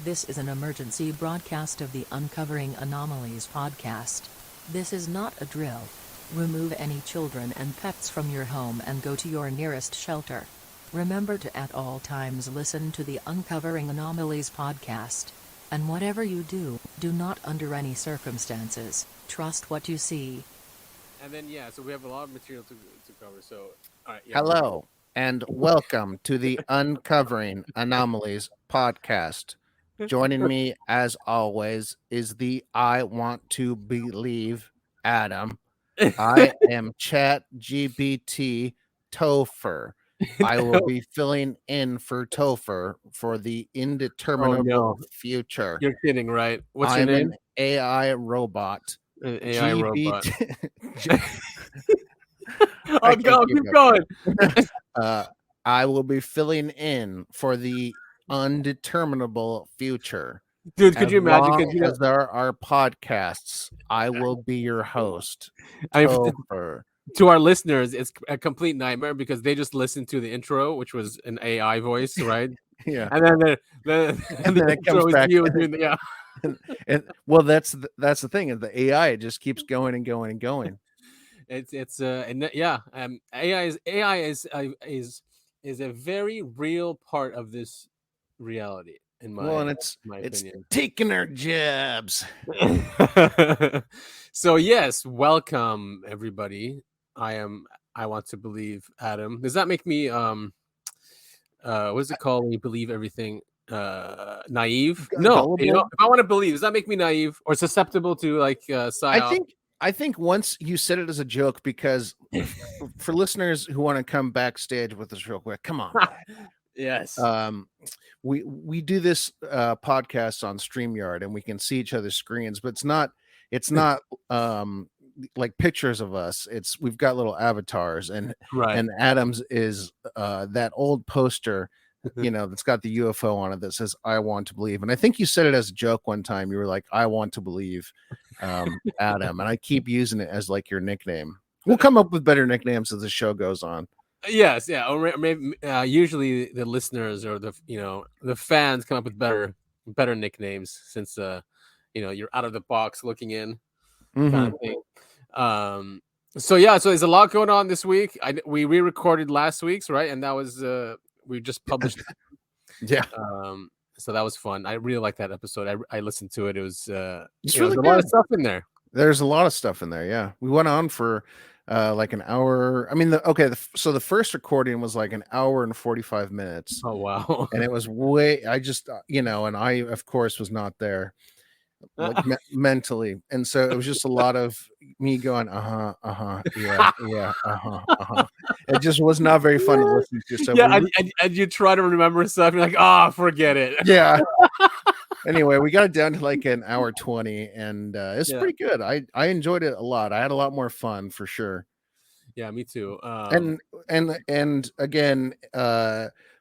This is an emergency broadcast of the Uncovering Anomalies podcast. This is not a drill. Remove any children and pets from your home and go to your nearest shelter. Remember to at all times listen to the Uncovering Anomalies podcast. And whatever you do, do not under any circumstances trust what you see. And then, so we have a lot of material to cover. So, all right. Hello, and welcome to the Uncovering Anomalies podcast. Joining me, as always, is the I Want to Believe Adam. I am Chat GPT Topher. I will be filling in for Topher for the indeterminable future. You're kidding, right? What's your name? An AI robot. An AI robot. Keep going. I will be filling in for the undeterminable future. Dude, could you imagine? As there are podcasts, I will be your host. To our listeners, it's a complete nightmare because they just listened to the intro, which was an AI voice, right? Yeah, and then it comes back. Well, that's the thing. Is the AI, it just keeps going and going and going. AI is a very real part of this reality. In my it's opinion, taking our jobs. So yes, welcome everybody. I want to believe Adam. Does that make me what is it called when you believe everything? Naive? No, if I want to believe, does that make me naive or susceptible to psyop? I think once you said it as a joke, because for listeners who want to come backstage with us real quick, come on. Yes. We do this podcast on StreamYard and we can see each other's screens, but it's not like pictures of us. We've got little avatars, and Adam's is that old poster, that's got the UFO on it that says "I want to believe." And I think you said it as a joke one time. You were like, "I want to believe," Adam, and I keep using it as like your nickname. We'll come up with better nicknames as the show goes on. Yes, yeah, or maybe usually the listeners or the fans come up with better nicknames since you're out of the box looking in, kind of thing. So there's a lot going on this week. We re-recorded last week's, right, and that was we just published. Yeah. So that was fun. I really liked that episode. I listened to it. It was it's really a lot of stuff in there. There's a lot of stuff in there. Yeah, we went on for like an hour. I mean, so the first recording was like an hour and 45 minutes. Oh wow! And it was I just and I of course was not there, like mentally, and so it was just a lot of me going yeah. It just was not very fun to listen to. So and you try to remember stuff, you're like, forget it. Yeah. Anyway, we got it down to like an hour 20, and it's pretty good. I enjoyed it a lot. I had a lot more fun for sure. Yeah, me too. And again,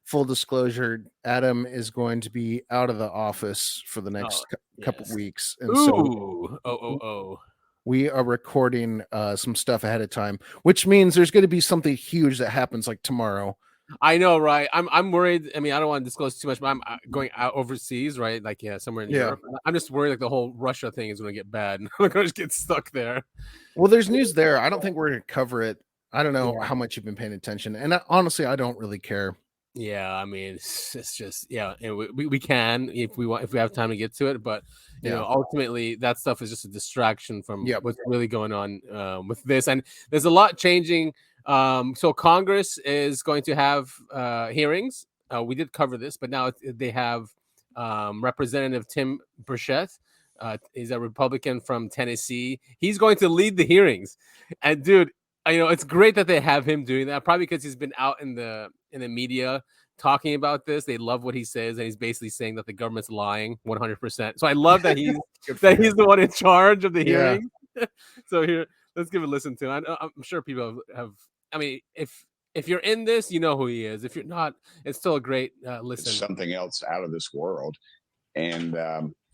full disclosure, Adam is going to be out of the office for the next couple weeks, and so we are recording some stuff ahead of time, which means there's going to be something huge that happens like tomorrow. I know, right? I'm worried. I mean, I don't want to disclose too much, but I'm going out overseas, right? Like, somewhere in Europe. I'm just worried like the whole Russia thing is going to get bad, and I'm going to just get stuck there. Well, there's news there. I don't think we're going to cover it. I don't know how much you've been paying attention, and honestly, I don't really care. Yeah, I mean, it's just we can if we have time to get to it, but ultimately that stuff is just a distraction from what's really going on with this, and there's a lot changing. So Congress is going to have hearings. We did cover this, but now they have Representative Tim Burchett. He's a Republican from Tennessee. He's going to lead the hearings, and dude, it's great that they have him doing that. Probably because he's been out in the media talking about this. They love what he says, and he's basically saying that the government's lying 100%. So I love that he's the one in charge of the hearing. So here, let's give a listen to him. I'm sure people have. I mean, if you're in this, you know who he is. If you're not, it's still a great listen. It's something else out of this world, and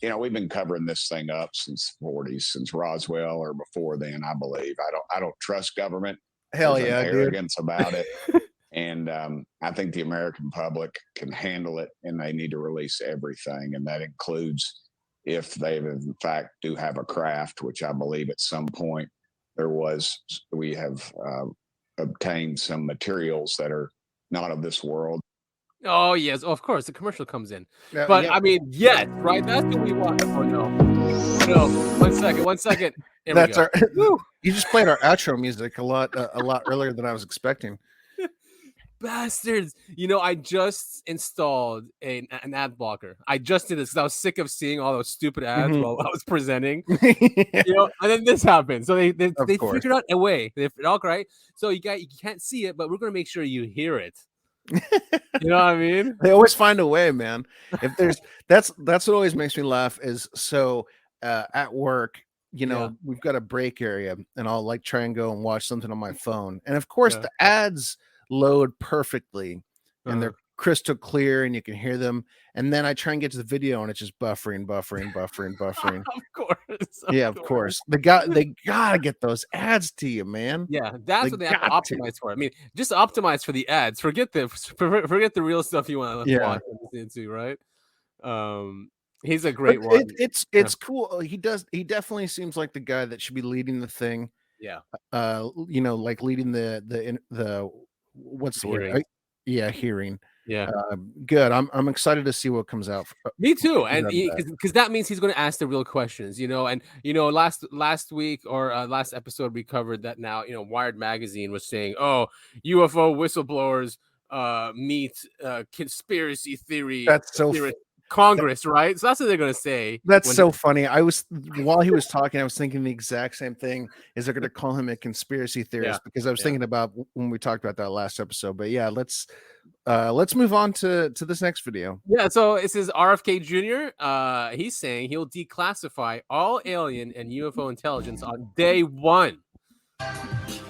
we've been covering this thing up since the 40s, since Roswell or before then, I believe. I don't trust government. Hell There's yeah, arrogance about it. And I think the American public can handle it, and they need to release everything. And that includes if they, in fact, do have a craft, which I believe at some point we have obtained some materials that are not of this world. Oh, yes, of course, the commercial comes in. Yeah, But, yeah. I mean, yes, right? That's what we want. Oh, no. No, 1 second. There we That's go. our. You just played our outro music a lot earlier than I was expecting. Bastards. I just installed an ad blocker. I just did this because I was sick of seeing all those stupid ads while I was presenting. And then this happened. So they figured out a way. They figured out, right? So you can't see it, but we're gonna make sure you hear it. You know what I mean? They always find a way, man. If there's that's what always makes me laugh is so at work, we've got a break area and I'll like try and go and watch something on my phone. And of course the ads load perfectly and they're crystal clear and you can hear them. And then I try and get to the video and it's just buffering. Of course. Of course. They gotta get those ads to you, man. Yeah, that's what they have to optimize for. I mean, just optimize for the ads. Forget the real stuff you want to watch into, right? He's a great one. It's cool. He definitely seems like the guy that should be leading the thing. Yeah. Like leading the what's the word? Hearing. Yeah. Good. I'm excited to see what comes out. Me too. And because that means he's going to ask the real questions, and last week or last episode we covered that now, Wired magazine was saying, oh, UFO whistleblowers meet conspiracy theory. That's so Congress, right? So that's what they're going to say. That's so funny. While he was talking, I was thinking the exact same thing. Is they're going to call him a conspiracy theorist? Because I was thinking about when we talked about that last episode. But yeah, let's move on to this next video. Yeah, so this is RFK Jr. He's saying he'll declassify all alien and UFO intelligence on day one.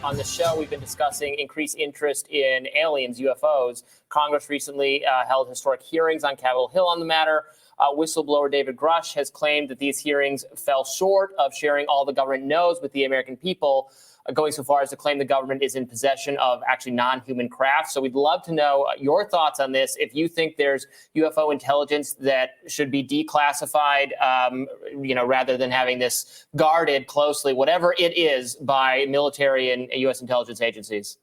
On the show, we've been discussing increased interest in aliens, UFOs. Congress recently held historic hearings on Capitol Hill on the matter. Whistleblower David Grush has claimed that these hearings fell short of sharing all the government knows with the American people, going so far as to claim the government is in possession of actually non-human craft. So we'd love to know your thoughts on this. If you think there's UFO intelligence that should be declassified, rather than having this guarded closely, whatever it is, by military and U.S. intelligence agencies.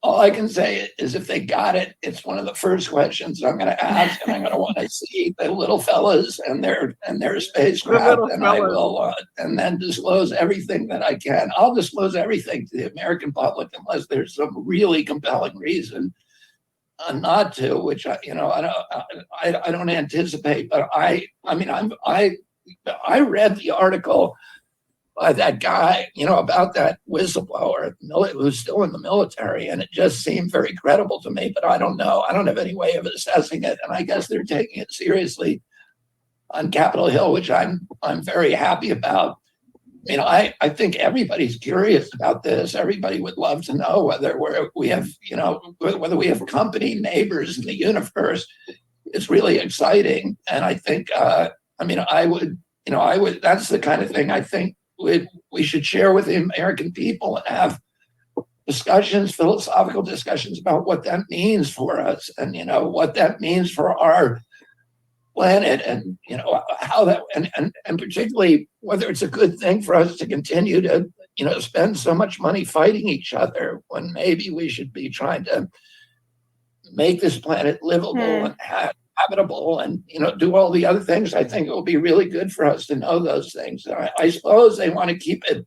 All I can say is if they got it, it's one of the first questions I'm going to ask, and I'm going to want to see the little fellas and their spacecraft, and I will, and then disclose everything that I can. I'll disclose everything to the American public unless there's some really compelling reason not to, which I don't anticipate. But I read the article by that guy, about that whistleblower who's still in the military, and it just seemed very credible to me. But I don't know. I don't have any way of assessing it, and I guess they're taking it seriously on Capitol Hill, which I'm very happy about. I think everybody's curious about this. Everybody would love to know whether we have company neighbors in the universe. It's really exciting, and I think I would. That's the kind of thing I think we should share with the American people and have discussions, philosophical discussions about what that means for us, and what that means for our planet, and how that, and particularly whether it's a good thing for us to continue to spend so much money fighting each other when maybe we should be trying to make this planet livable and habitable, and do all the other things. I think it will be really good for us to know those things. I suppose they want to keep it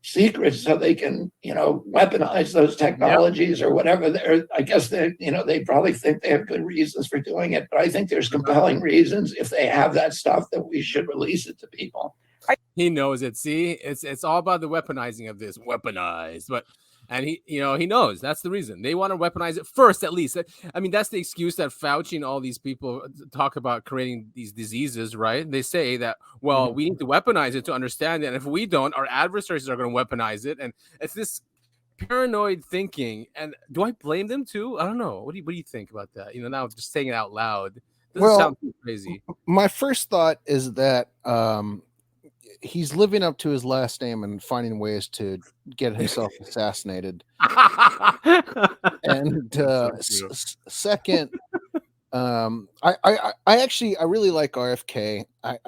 secret so they can weaponize those technologies or whatever. I guess they probably think they have good reasons for doing it, but I think there's compelling reasons if they have that stuff that we should release it to people. He knows it. See, it's all about the weaponizing of this. Weaponized, and he knows that's the reason they want to weaponize it first, at least. I mean, that's the excuse that Fauci and all these people talk about creating these diseases, right? They say that, well, we need to weaponize it to understand it. And if we don't, our adversaries are going to weaponize it. And it's this paranoid thinking. And do I blame them too? I don't know. What do you think about that? Now just saying it out loud doesn't sound too crazy. My first thought is that he's living up to his last name and finding ways to get himself assassinated. And second, I actually really like RFK.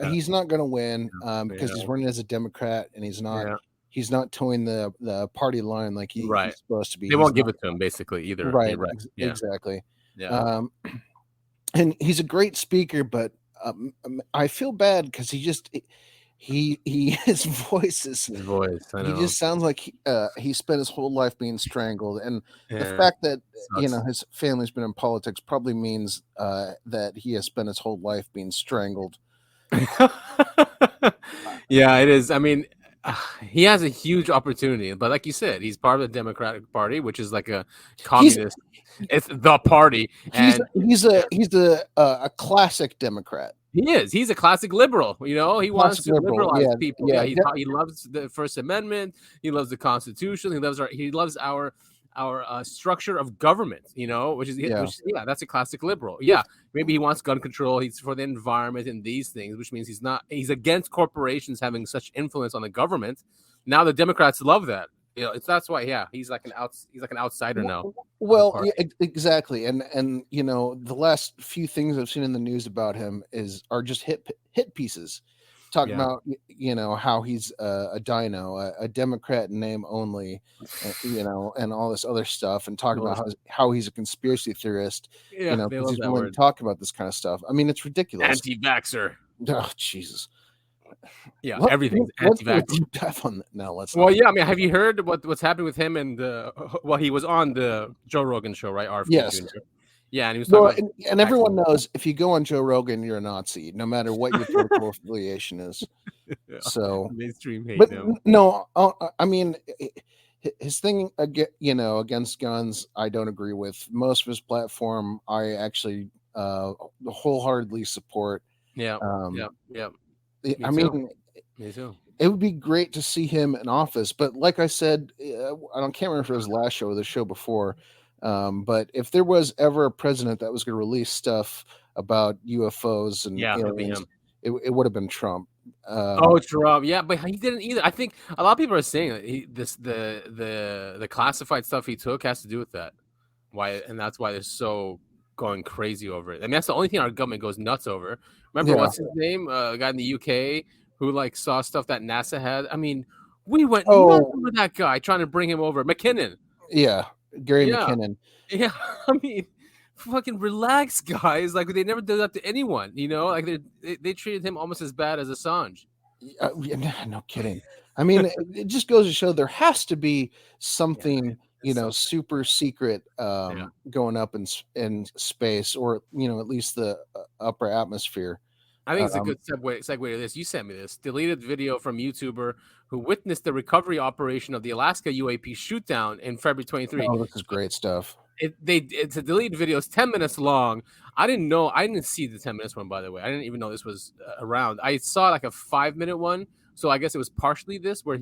He's not going to win because he's running as a Democrat, and he's not towing the party line like he's supposed to be. They won't give it to him basically either. Right. Exactly. Yeah. And he's a great speaker, but I feel bad because his voice is his voice. I know. He just sounds like he spent his whole life being strangled, and the fact that his family's been in politics probably means that he has spent his whole life being strangled. Yeah, it is. I mean, he has a huge opportunity, but like you said, he's part of the Democratic Party, which is like a communist. It's the party, and he's a classic Democrat. He is. He's a classic liberal. You know, he wants to liberalize people. Yeah, he loves the First Amendment. He loves the Constitution. He loves our structure of government. You know, which that's a classic liberal. Yeah, maybe he wants gun control. He's for the environment and these things, which means he's against corporations having such influence on the government. Now the Democrats love that. You know, that's why. Yeah, he's like an outsider now. Well, yeah, exactly, and you know, the last few things I've seen in the news about him are just hit pieces, talking about how he's a dino, a Democrat in name only, and all this other stuff, and talking about how he's a conspiracy theorist. Yeah, because he's willing to talk about this kind of stuff. I mean, it's ridiculous. Anti-vaxxer. Oh, Jesus. Yeah, everything's anti-vax. Yeah, I mean, have you heard what's happening with him and he was on the Joe Rogan show, right? RFK yes. Jr. Yeah, and he was talking about and everyone knows if you go on Joe Rogan, you're a Nazi, no matter what your political affiliation is. So mainstream hate. But no, I mean, his thing against guns, I don't agree with. Most of his platform, I actually wholeheartedly support. Yeah. I mean, me too. It would be great to see him in office, but like I said, I can't remember if it was last show or the show before, but if there was ever a president that was going to release stuff about UFOs and aliens, it would have been Trump. Trump, yeah, but he didn't either. I think a lot of people are saying that the classified stuff he took has to do with that. And that's why they're so going crazy over it. I mean, that's the only thing our government goes nuts over. Remember what's his name? A guy in the UK who saw stuff that NASA had. I mean, we went nuts over that guy trying to bring him over. McKinnon. Yeah, Gary McKinnon. Yeah, I mean, fucking relax, guys. Like they never did that to anyone. You know, like they treated him almost as bad as Assange. No kidding. I mean, it just goes to show there has to be something. Super secret going up in space, or at least the upper atmosphere. I think it's a good segue to this. You sent me this deleted video from YouTuber who witnessed the recovery operation of the Alaska UAP shootdown in February 23. Oh, this is great stuff. It's a deleted video. It's 10 minutes long. I didn't see the 10 minutes one, by the way. I didn't even know this was around. I saw like a 5-minute one, so I guess it was partially this where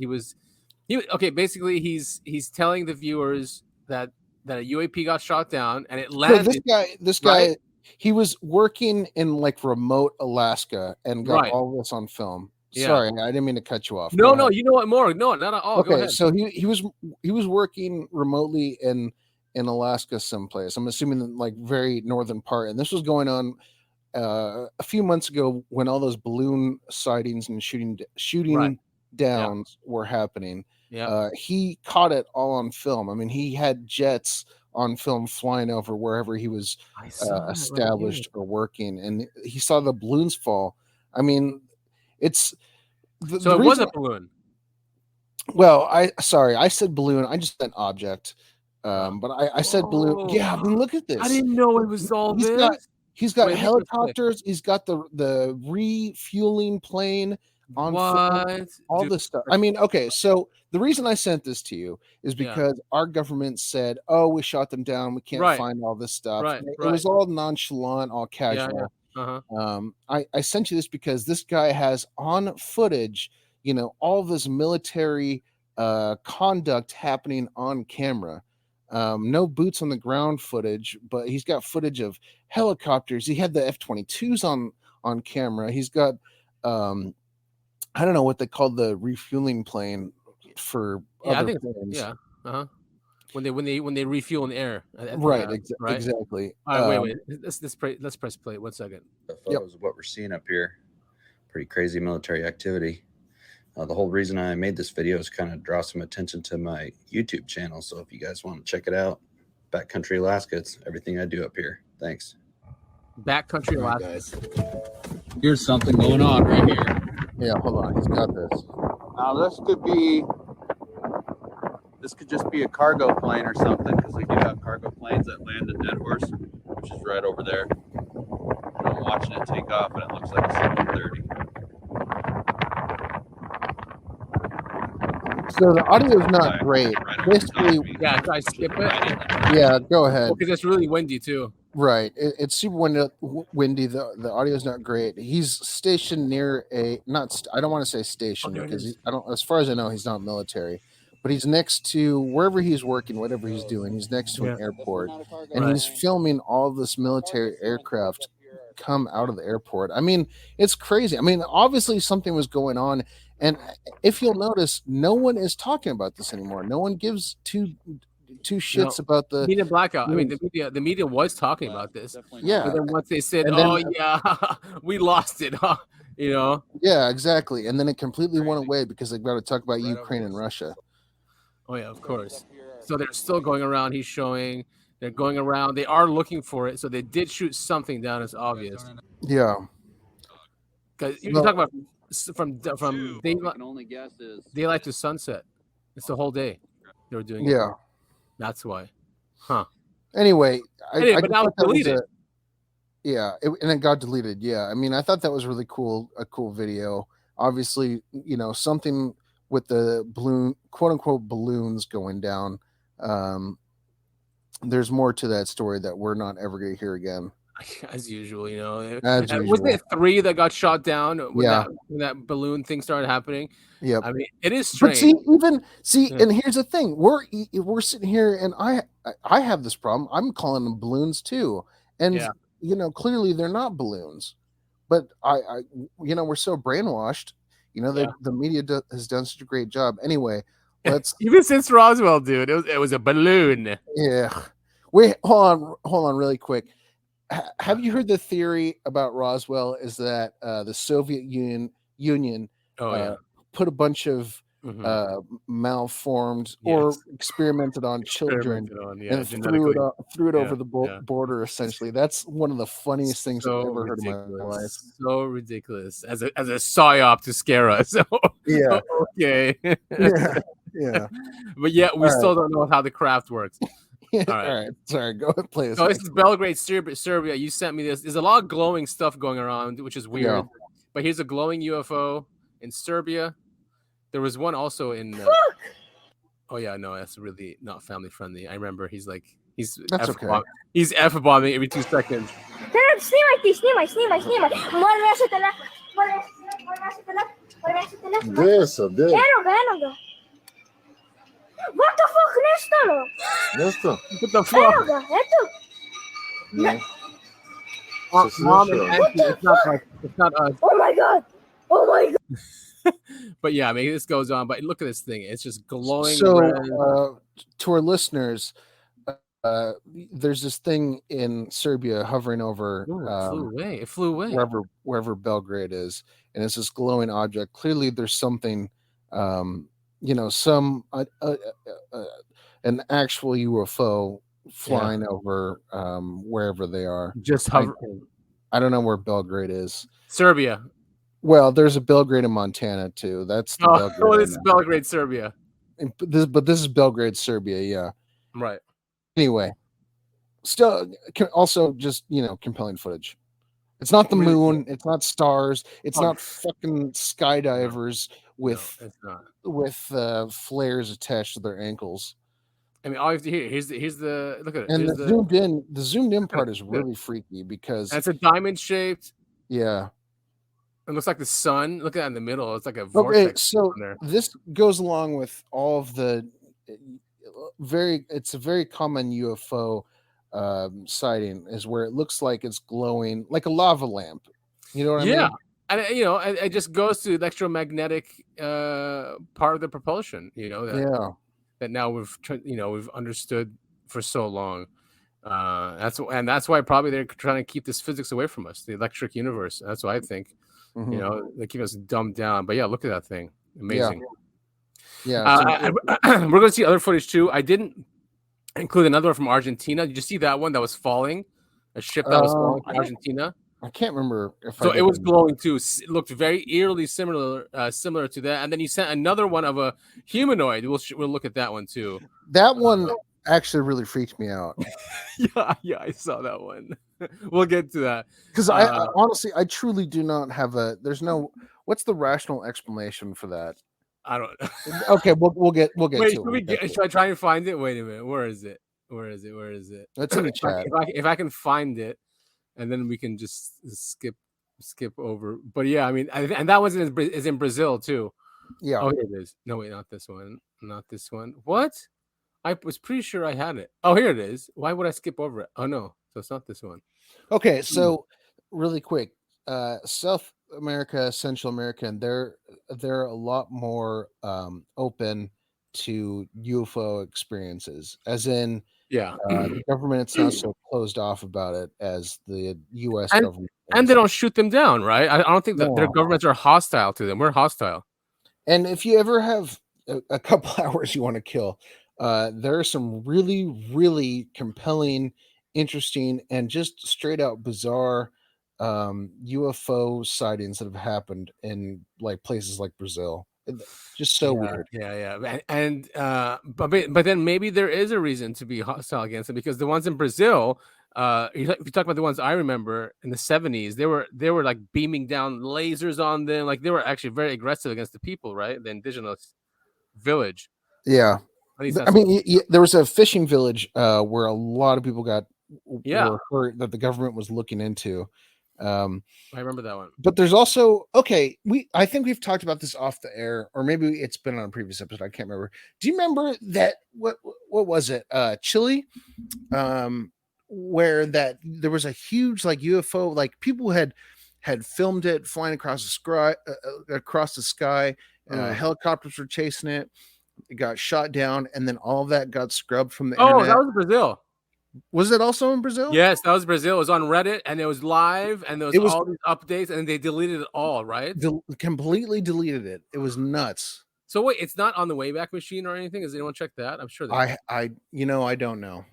basically he's telling the viewers that a UAP got shot down and it landed. So this guy, he was working in remote Alaska and got all this on film. Yeah. Sorry, I didn't mean to cut you off. No, you know what, more? No, not at all. Okay, go ahead. So he was working remotely in Alaska someplace. I'm assuming very northern part, and this was going on a few months ago when all those balloon sightings and shooting downs were happening. Yeah, he caught it all on film. I mean, he had jets on film flying over wherever he was established or working, and he saw the balloons fall. I mean, it's it was a balloon. Well, I said balloon. I just said object. But I said balloon. Yeah, I mean, look at this. I didn't know it was all this. He's got helicopters. He's got the refueling plane on film, all this stuff. I mean, okay, so the reason I sent this to you is because our government said, "Oh, we shot them down. We can't find all this stuff." It was all nonchalant, all casual. I sent you this because this guy has on footage, all this military conduct happening on camera. No boots on the ground footage, but he's got footage of helicopters. He had the F-22s on camera. He's got I don't know what they called the refueling plane for other planes. Yeah. When they refuel in the air. Right. Right. Exactly. All right. Wait. Let's press play. 1 second. The photos of what we're seeing up here. Pretty crazy military activity. The whole reason I made this video is kind of draw some attention to my YouTube channel. So if you guys want to check it out, Backcountry Alaska, it's everything I do up here. Thanks. Backcountry Alaska. Guys. Here's something going on right here. Yeah, hold on. He's got this. Now this could just be a cargo plane or something, because we do have cargo planes that land at Dead Horse, which is right over there. And I'm watching it take off, and it looks like a 730. So the audio is not great. Basically, yeah, can I skip it? Yeah, go ahead. Because it's really windy too. Right, it's super windy. The audio is not great. He's stationed near I don't want to say station because I don't. As far as I know, he's not military, but he's next to wherever he's working, whatever he's doing. He's next to an airport, and he's filming all this military aircraft come out of the airport. I mean, it's crazy. I mean, obviously something was going on. And if you'll notice, no one is talking about this anymore. No one gives two shits about the media blackout. I mean, the media was talking about this. Yeah. But then once they said, we lost it, huh? You know? Yeah, exactly. And then it completely went away because they've got to talk about Ukraine and Russia. Oh yeah, of course. So they're still going around. He's showing. They're going around. They are looking for it. So they did shoot something down. It's obvious. Yeah. Because you talk about from daylight to sunset. It's the whole day they were doing it. Yeah. That's why. Huh. Anyway, but now it's deleted. And it got deleted. Yeah. I mean, I thought that was really cool. A cool video. Obviously, something with the balloon, quote unquote, balloons going down. There's more to that story that we're not ever going to hear again. As usual, As usual. Wasn't it 3 that got shot down when that balloon thing started happening? Yeah. I mean, it is strange. But and here's the thing. We're sitting here and I have this problem. I'm calling them balloons too. And clearly they're not balloons. But we're so brainwashed. The media has done such a great job. Anyway, let's even since Roswell, dude, it was a balloon. Yeah. Wait, hold on really quick. Have you heard the theory about Roswell is that the Soviet Union put a bunch of malformed or experimented on children and threw it over the border, essentially? That's one of the funniest things I've ever heard in my life. So ridiculous. As a psyop to scare us. Yeah. Okay. Yeah. But we still don't know how the craft works. All right. Sorry, go ahead, play this. So this is Belgrade, Serbia. You sent me this. There's a lot of glowing stuff going around, which is weird. Yeah. But here's a glowing UFO in Serbia. There was one also in. That's really not family friendly. I remember he's F-bombing. He's F-bombing every 2 seconds. What the fuck, Nestor? What the fuck? No. Mom and Auntie, it's not us. Oh my god. But I mean, this goes on. But look at this thing; it's just glowing. So, to our listeners, there's this thing in Serbia hovering over. It flew away. Wherever Belgrade is, and it's this glowing object. Clearly, there's something. Some an actual UFO flying over wherever they are. Just hovering. I don't know where Belgrade is. Serbia. Well, there's a Belgrade in Montana too. That's the Belgrade. This is Belgrade, Serbia. But this is Belgrade, Serbia. Yeah. Right. Anyway, still also just compelling footage. It's not the moon. It's not stars. It's not fucking skydivers with flares attached to their ankles. I mean, all you have to hear here's the look at it. And the zoomed in part is really freaky because it's a diamond shaped. Yeah. It looks like the sun. Look at that in the middle. It's like a vortex. Okay, so this goes along with all of the it's a very common UFO sighting is where it looks like it's glowing like a lava lamp. You know what I mean? And it just goes to the electromagnetic part of the propulsion. That now we've understood for so long. That's why probably they're trying to keep this physics away from us, the electric universe. That's what I think. They keep us dumbed down. But yeah, look at that thing, amazing. Yeah. We're going to see other footage too. I didn't include another one from Argentina. Did you see that one that was falling? A ship that was falling from Argentina. I can't remember if so it was glowing too. It looked very eerily similar to that. And then you sent another one of a humanoid. We'll look at that one too. That one actually really freaked me out. yeah, I saw that one. We'll get to that because I honestly, I truly do not have what's the rational explanation for that? I don't know. Okay, we'll get Wait, to it. Should I try and find it? Wait a minute. Where is it? It's in the chat. If I can find it, and then we can just skip over. But yeah, I mean, and that one is in Brazil too. Yeah. Oh, here it is. No, wait, not this one. Not this one. What? I was pretty sure I had it. Oh, here it is. Why would I skip over it? Oh no, so it's not this one. Okay, so really quick, South America, Central America, and they're a lot more open to UFO experiences, as in the government, it's not so closed off about it as the U.S. government is. And they don't shoot them down, right? I don't think that their governments are hostile to them. We're hostile. And if you ever have a couple hours you want to kill, there are some really, really compelling, interesting, and just straight out bizarre UFO sightings that have happened in like places like Brazil. Just so weird. Yeah. And but then maybe there is a reason to be hostile against them, because the ones in Brazil, if you talk about the ones I remember in the 70s, they were like beaming down lasers on them. Like they were actually very aggressive against the people, right? The indigenous village. Yeah. I mean, there was a fishing village where a lot of people were hurt that the government was looking into. I remember that one. But there's also I think we've talked about this off the air, or maybe it's been on a previous episode. I can't remember. Do you remember that? What was it? Chile, where that there was a huge like UFO, like people had filmed it flying across the sky. Helicopters were chasing it. It got shot down, and then all of that got scrubbed from the internet. That was Brazil. Was it also in Brazil? Yes, that was Brazil. It was on Reddit, and it was live, and there was all these updates, and they deleted it all, right? Completely deleted it. It was nuts. So wait, it's not on the Wayback Machine or anything? Has anyone checked that? I'm sure they I don't know.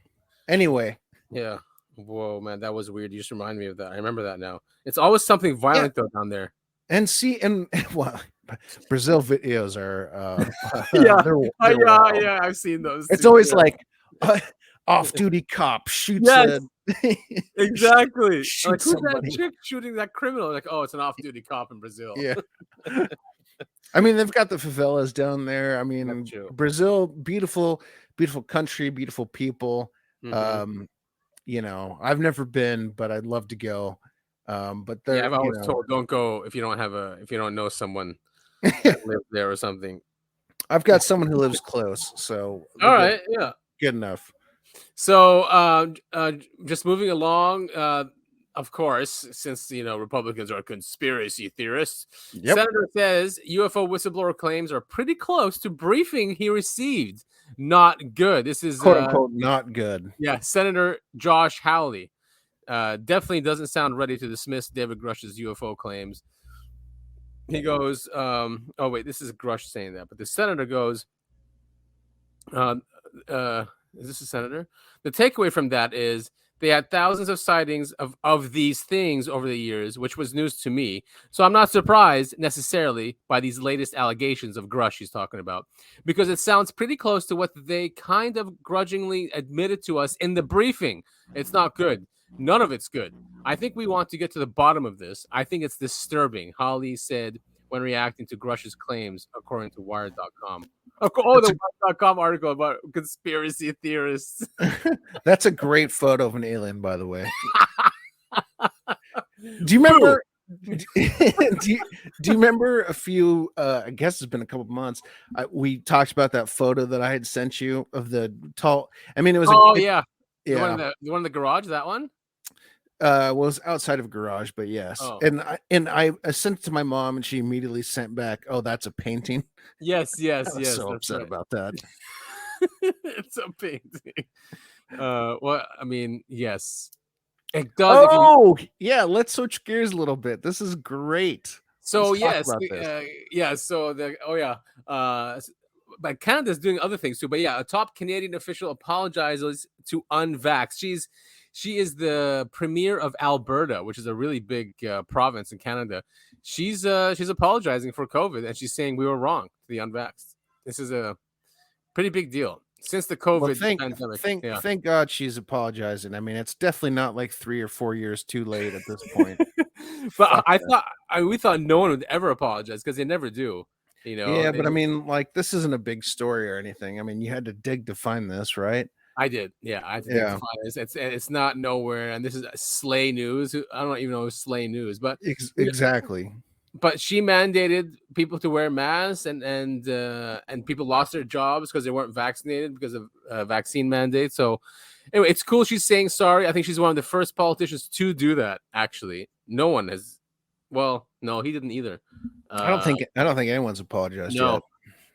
Anyway. Yeah. Whoa, man, that was weird. You just reminded me of that. I remember that now. It's always something violent though down there. And well, Brazil videos are yeah, I've seen those. It's always like off-duty cop shoots exactly. Shoots like, who's that chick shooting that criminal? Like, oh, it's an off-duty cop in Brazil. Yeah. I mean, they've got the favelas down there. I mean, Brazil, beautiful country, beautiful people. Mm-hmm. I've never been, but I'd love to go. But I've always told, don't go if you don't know someone that lives there or something. I've got someone who lives close, so all right, yeah, good enough. So just moving along, of course, since Republicans are conspiracy theorists, Senator says UFO whistleblower claims are pretty close to briefing he received. Not good. This is quote unquote not good. Yeah, Senator Josh Hawley definitely doesn't sound ready to dismiss David Grush's UFO claims. He goes, oh wait, this is Grush saying that, but the senator goes, is this a senator? The takeaway from that is they had thousands of sightings of these things over the years, which was news to me. So I'm not surprised necessarily by these latest allegations of Grush he's talking about, because it sounds pretty close to what they kind of grudgingly admitted to us in the briefing. It's not good. None of it's good. I think we want to get to the bottom of this. I think it's disturbing, Hawley said when reacting to Grush's claims, according to Wired.com. The Wired.com article about conspiracy theorists. That's a great photo of an alien, by the way. Do you remember? do you remember a few? I guess it's been a couple of months. We talked about that photo that I had sent you of the tall. I mean, it was. The one in the garage. That one. Was outside of a garage, but yes. Oh. And I sent it to my mom, and she immediately sent back, "Oh, that's a painting." Yes. I was so upset Right. about that. It's a painting. Well, I mean, yes, it does. Oh, yeah. Let's switch gears a little bit. This is great. So Let's talk yes, about this. yeah. So but Canada's doing other things too. But yeah, a top Canadian official apologizes to unvax. She is the premier of Alberta, which is a really big province in Canada. She's apologizing for COVID, and she's saying we were wrong to the unvaxxed. This is a pretty big deal since the COVID pandemic. Thank God she's apologizing. I mean, it's definitely not like 3 or 4 years too late at this point. But we thought no one would ever apologize because they never do. Yeah, but I mean, like, this isn't a big story or anything. I mean, you had to dig to find this, right? I did. Yeah, I think it's not nowhere, and this is Slay News. I don't even know Slay News, but exactly. But she mandated people to wear masks, and people lost their jobs because they weren't vaccinated because of vaccine mandates. So anyway, it's cool. She's saying sorry. I think she's one of the first politicians to do that. Actually, no one has. Well, no, he didn't either. I don't think anyone's apologized yet.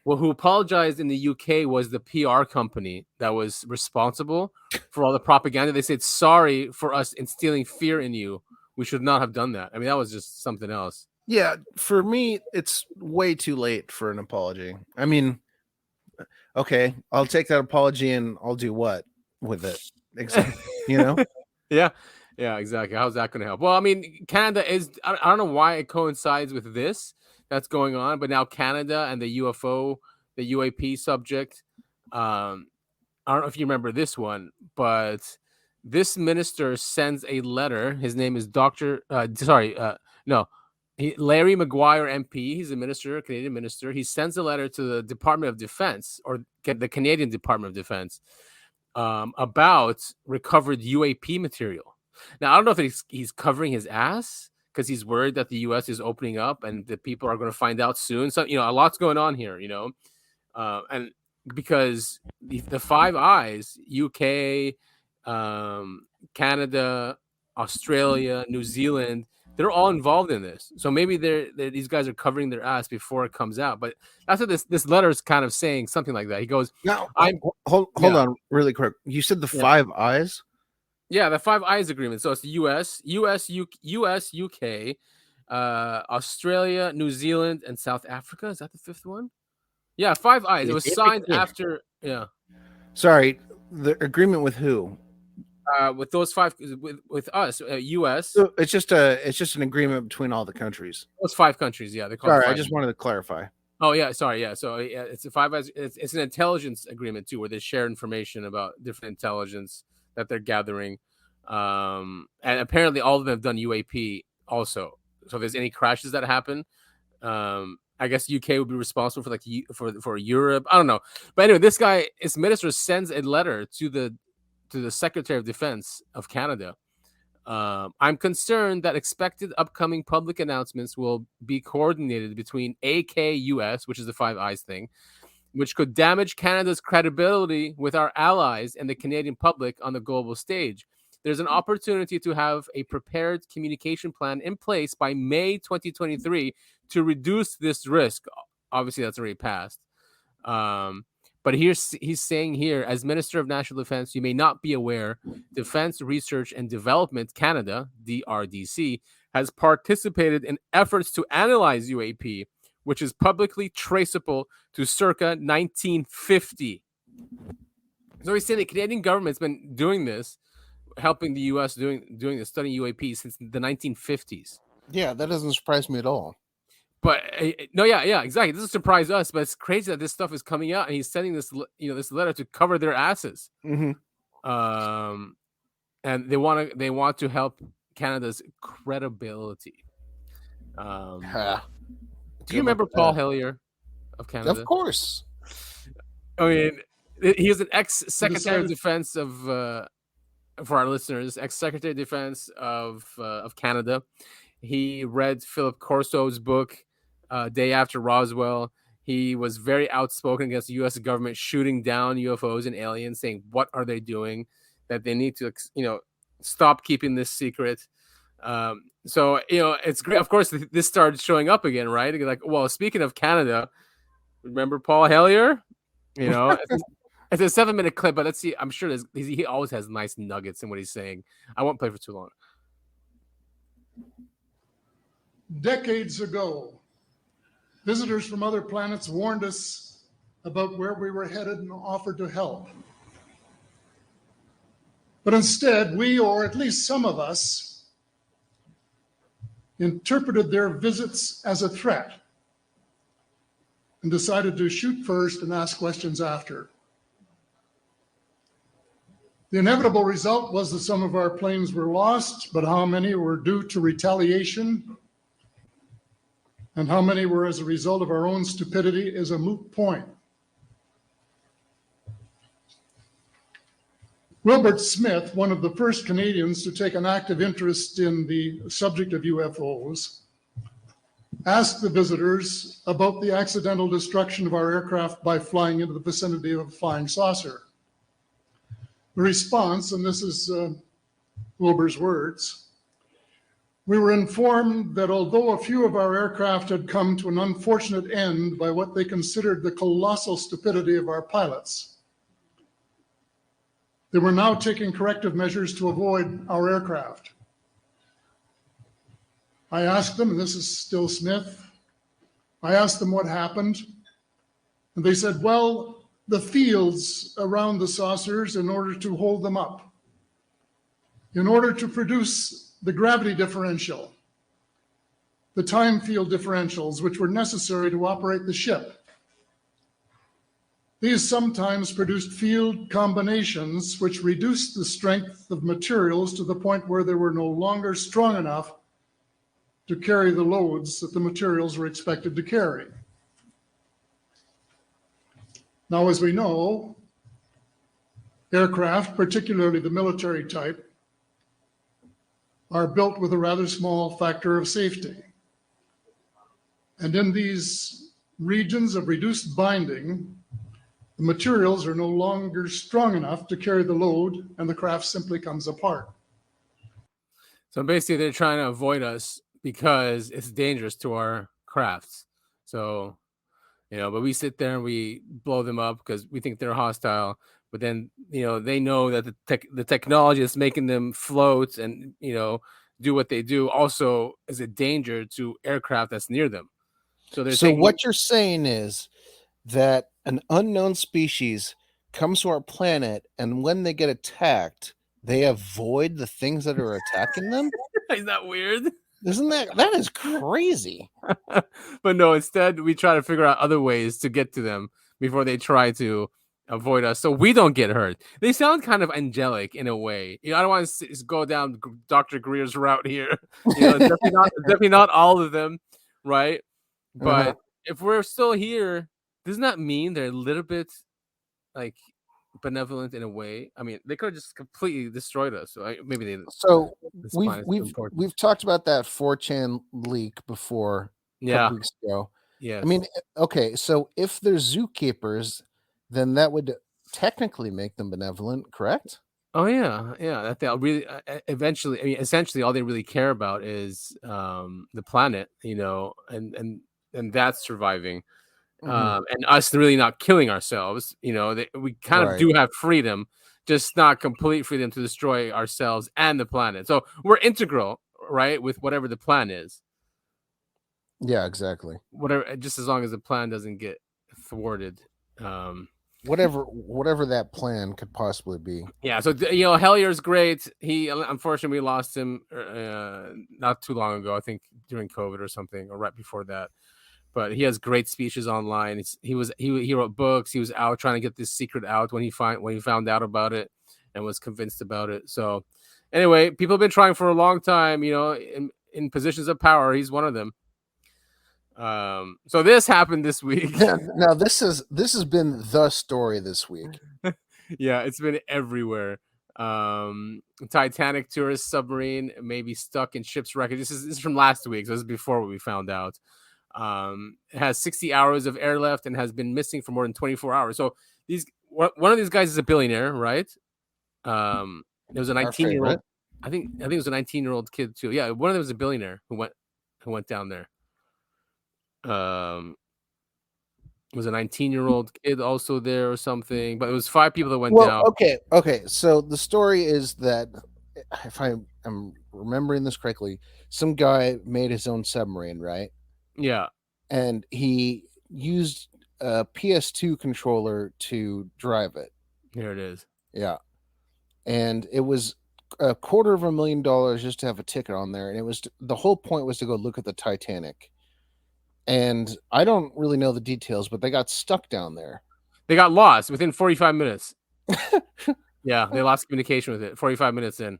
Well, who apologized in the UK was the PR company that was responsible for all the propaganda. They said, sorry for us instilling fear in you. We should not have done that. I mean, that was just something else. Yeah, for me, it's way too late for an apology. I mean, okay, I'll take that apology and I'll do what with it? Exactly, Yeah, exactly. How's that going to help? Well, I mean, Canada is, I don't know why it coincides with this that's going on, but now Canada and the UFO, the UAP subject, I don't know if you remember this one, but this minister sends a letter. His name is Larry Maguire MP. He's a minister, a Canadian minister. He sends a letter to the Department of Defense, or the Canadian Department of Defense, about recovered UAP material. Now, I don't know if he's covering his ass because he's worried that the U.S. is opening up and the people are going to find out soon. So, a lot's going on here, and because the Five Eyes, UK, Canada, Australia, New Zealand, they're all involved in this. So maybe these guys are covering their ass before it comes out. But that's what this letter is kind of saying, something like that. He goes, "Now, hold on, really quick. You said the Five Eyes." Yeah, the Five Eyes agreement. So it's the US, UK, Australia, New Zealand, and South Africa. Is that the fifth one? Yeah, Five Eyes. It was signed after. Yeah. Sorry, the agreement with who? With those five, with us, US. So it's just an agreement between all the countries. Those 5 countries. Yeah, sorry, I just wanted to clarify. Oh yeah, sorry. Yeah, so it's a Five Eyes. It's an intelligence agreement too, where they share information about different intelligence that they're gathering, and apparently all of them have done UAP also. So if there's any crashes that happen, I guess UK would be responsible for Europe. I don't know, but anyway, this minister sends a letter to the Secretary of Defense of Canada. I'm concerned that expected upcoming public announcements will be coordinated between AKUS, which is the Five Eyes thing, which could damage Canada's credibility with our allies and the Canadian public on the global stage. There's an opportunity to have a prepared communication plan in place by May 2023 to reduce this risk. Obviously, that's already passed. But he's saying here, as Minister of National Defense, you may not be aware, Defense Research and Development Canada, DRDC, has participated in efforts to analyze UAP, which is publicly traceable to circa 1950. So he's saying the Canadian government's been doing this, helping the U.S. doing this, studying UAP since the 1950s. Yeah, that doesn't surprise me at all. But no, yeah, exactly. It doesn't surprise us, but it's crazy that this stuff is coming out, and he's sending this letter to cover their asses. Mm-hmm. And they want to help Canada's credibility. Do you remember Paul Hellyer of Canada? Of course. I mean, he is an ex-Secretary of Defense of, for our listeners, ex-Secretary of Defense of Canada. He read Philip Corso's book, Day After Roswell. He was very outspoken against the U.S. government shooting down UFOs and aliens, saying, what are they doing? That they need to, stop keeping this secret. So it's great. Of course, this started showing up again, right? Like, well, speaking of Canada, remember Paul Hellyer? It's a 7-minute clip, but let's see. I'm sure he always has nice nuggets in what he's saying. I won't play for too long. Decades ago, visitors from other planets warned us about where we were headed and offered to help. But instead, we, or at least some of us, interpreted their visits as a threat and decided to shoot first and ask questions after. The inevitable result was that some of our planes were lost, but how many were due to retaliation and how many were as a result of our own stupidity is a moot point. Wilbert Smith, one of the first Canadians to take an active interest in the subject of UFOs, asked the visitors about the accidental destruction of our aircraft by flying into the vicinity of a flying saucer. The response, and this is Wilbur's words, we were informed that although a few of our aircraft had come to an unfortunate end by what they considered the colossal stupidity of our pilots, they were now taking corrective measures to avoid our aircraft. I asked them, and this is still Smith, I asked them what happened, and they said, well, the fields around the saucers in order to hold them up, in order to produce the gravity differential, the time field differentials, which were necessary to operate the ship. These sometimes produced field combinations which reduced the strength of materials to the point where they were no longer strong enough to carry the loads that the materials were expected to carry. Now, as we know, aircraft, particularly the military type, are built with a rather small factor of safety. And in these regions of reduced binding, the materials are no longer strong enough to carry the load, and the craft simply comes apart. So basically, they're trying to avoid us because it's dangerous to our crafts. So, but we sit there and we blow them up because we think they're hostile. But then, they know that the technology that's making them float and, do what they do also is a danger to aircraft that's near them. So what you're saying is that an unknown species comes to our planet, and when they get attacked, they avoid the things that are attacking them? Isn't that weird? Isn't that is crazy? But no, instead we try to figure out other ways to get to them before they try to avoid us, so we don't get hurt. They sound kind of angelic in a way. I don't want to go down Dr. Greer's route here. Definitely not all of them, right? But if we're still here, doesn't that mean they're a little bit like benevolent in a way? I mean, they could have just completely destroyed us. So maybe they. So we've talked about that 4chan leak before a couple weeks ago. Yeah. I mean, okay, so if they're zookeepers, then that would technically make them benevolent, correct? Oh yeah. That they'll really eventually. I mean, essentially, all they really care about is the planet, and that's surviving. And us really not killing ourselves, we kind of do have freedom, just not complete freedom to destroy ourselves and the planet. So we're integral, right, with whatever the plan is. Yeah, exactly. Whatever, just as long as the plan doesn't get thwarted. Whatever that plan could possibly be. Yeah. So Hellier's great. He unfortunately we lost him not too long ago. I think during COVID or something, or right before that. But he has great speeches online. He wrote books. He was out trying to get this secret out when he found out about it and was convinced about it. So anyway, people have been trying for a long time, in positions of power. He's one of them. So this happened this week. Yeah, now this has been the story this week. Yeah, it's been everywhere. Titanic tourist submarine may be stuck in ship's wreckage. This is from last week, so this is before what we found out. It has 60 hours of air left and has been missing for more than 24 hours. So one of these guys is a billionaire, right? There was a 19-year-old. I think it was a 19-year-old kid too. Yeah, one of them was a billionaire who went down there. Was a 19-year-old kid also there or something? But it was 5 people that went down. Okay. So the story is that, if I'm remembering this correctly, some guy made his own submarine, right? Yeah. And he used a PS2 controller to drive it. Here it is. Yeah. And it was $250,000 just to have a ticket on there. And it was the whole point was to go look at the Titanic. And I don't really know the details, but they got stuck down there. They got lost within 45 minutes. Yeah, they lost communication with it 45 minutes in.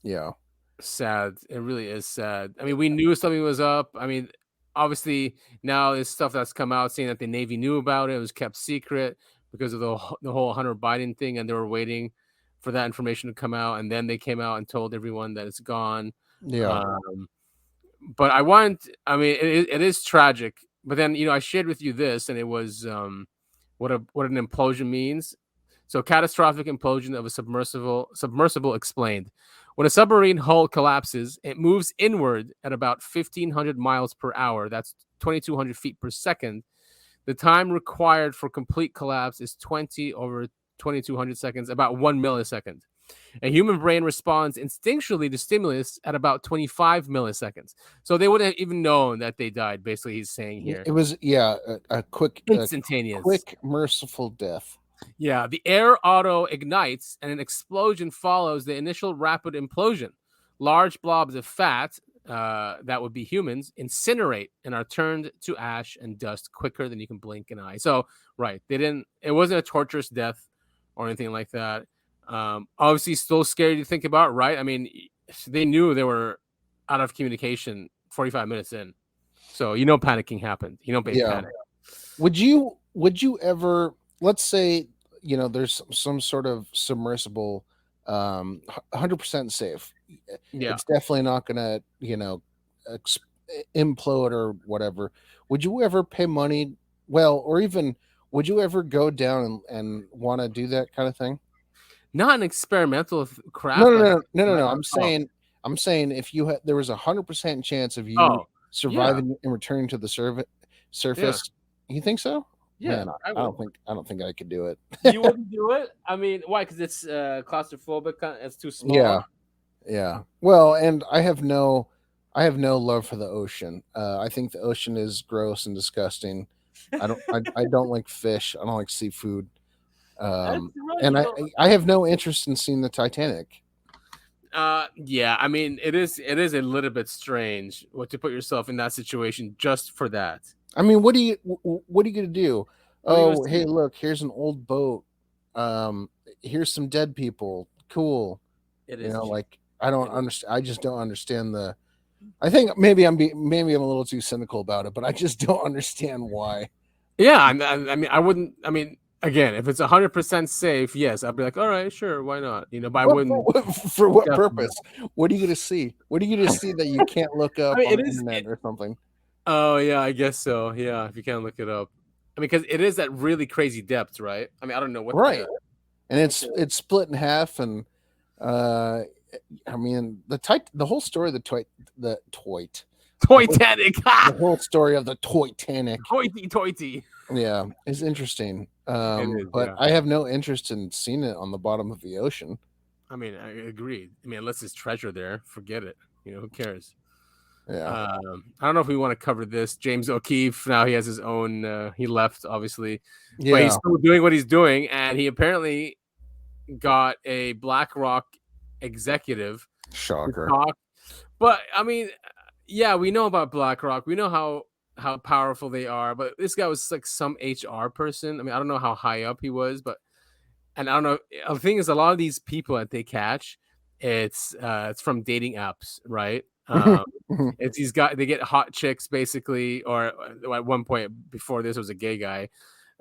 Yeah. Sad. It really is sad. I mean, we knew something was up. I mean, obviously now there's stuff that's come out saying that the Navy knew about it. It was kept secret because of the whole Hunter Biden thing, and they were waiting for that information to come out, and then they came out and told everyone that it's gone. Yeah. But I mean, it is tragic. But then, I shared with you this, and it was what an implosion means. So, catastrophic implosion of a submersible explained. When a submarine hull collapses, it moves inward at about 1,500 miles per hour. That's 2,200 feet per second. The time required for complete collapse is 20 over 2,200 seconds, about 1 millisecond. A human brain responds instinctually to stimulus at about 25 milliseconds. So they wouldn't have even known that they died, basically, he's saying here. It was, a quick, instantaneous, quick, merciful death. Yeah, the air auto ignites and an explosion follows the initial rapid implosion. Large blobs of fat, that would be humans, incinerate and are turned to ash and dust quicker than you can blink an eye. So, right, it wasn't a torturous death or anything like that. Obviously still scary to think about, right? I mean, they knew they were out of communication 45 minutes in. So, panicking happened. Panic. Would you ever, let's say, there's some sort of submersible, 100% safe. Yeah. It's definitely not going to, implode or whatever. Would you ever pay money? Well, or even would you ever go down and want to do that kind of thing? Not an experimental craft. No. I'm saying if there was 100% chance of you surviving and returning to the surface, you think so? Yeah, Man, I don't think I could do it. You wouldn't do it? I mean, why? Because it's claustrophobic. It's too small. Yeah. Well, and I have no love for the ocean. I think the ocean is gross and disgusting. I don't like fish. I don't like seafood. And I have no interest in seeing the Titanic. Yeah, I mean, it is a little bit strange to put yourself in that situation just for that. I mean, what are you gonna do? Hey, look, here's an old boat. Here's some dead people. Cool. It is. I don't understand. I just don't understand I think maybe I'm a little too cynical about it, but I just don't understand why. Yeah, I mean, I wouldn't. I mean, again, if it's 100% safe, yes, I'd be like, all right, sure, why not? But I wouldn't. For what purpose? What are you going to see? What are you going to see that you can't look up on the internet or something? Oh yeah, I guess so. Yeah, if you can't look it up. I mean, because it is at really crazy depths, right? I mean, I don't know what. Right, and it's split in half, and I mean the whole story of the Titanic. The whole story of the Titanic. Toity. Yeah, it's interesting. But I have no interest in seeing it on the bottom of the ocean. I mean, I agree. I mean, unless there's treasure there, forget it. Who cares? Yeah. I don't know if we want to cover this. James O'Keefe, now he has his own. He left, obviously, yeah. But he's still doing what he's doing, and he apparently got a BlackRock executive. Shocker. But I mean, yeah, we know about BlackRock. We know how powerful they are, but this guy was like some HR person. I mean, I don't know how high up he was, and I don't know. The thing is, a lot of these people that they catch, it's from dating apps, right? It's these guys. They get hot chicks basically, or at one point before this was a gay guy,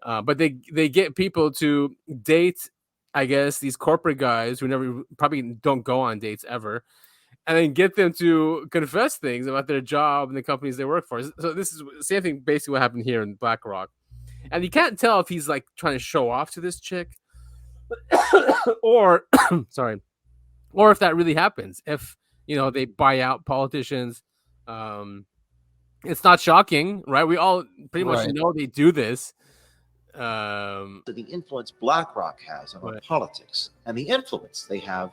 but they get people to date. I guess these corporate guys who probably don't go on dates ever, and then get them to confess things about their job and the companies they work for. So this is the same thing, basically what happened here in BlackRock. And you can't tell if he's like trying to show off to this chick or, sorry, or if that really happens, if they buy out politicians. It's not shocking, right? We all pretty much know they do this. The influence BlackRock has on our politics and the influence they have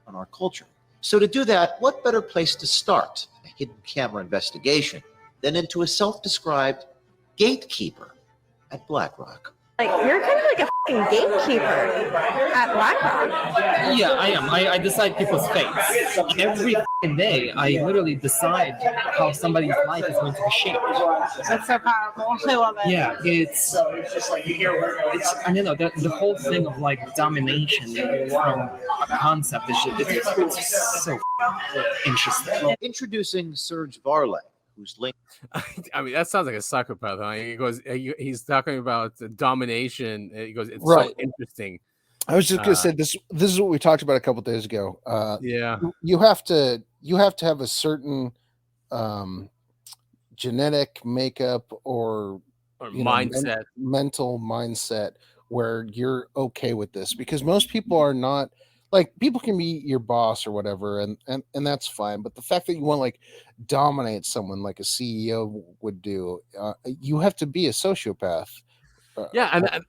on our culture. So to do that, what better place to start a hidden camera investigation than into a self-described gatekeeper at BlackRock? Like, you're kind of like a fucking gatekeeper at BlackRock. Yeah, I am. I decide people's fates. Every fucking day, I literally decide how somebody's life is going to be shaped. That's so powerful. I love it. Yeah, it's and the whole thing of like domination from a concept is it's so interesting. Introducing Serge Varley, who's linked. I mean, that sounds like a psychopath. Huh? He goes, he's talking about domination. He goes, it's so interesting. I was just gonna say this is what we talked about a couple days ago. Yeah, you have to have a certain genetic makeup or mindset, mental mindset where you're okay with this, because most people are not. Like, people can be your boss or whatever, and that's fine. But the fact that you want to like dominate someone like a CEO would do, you have to be a sociopath. And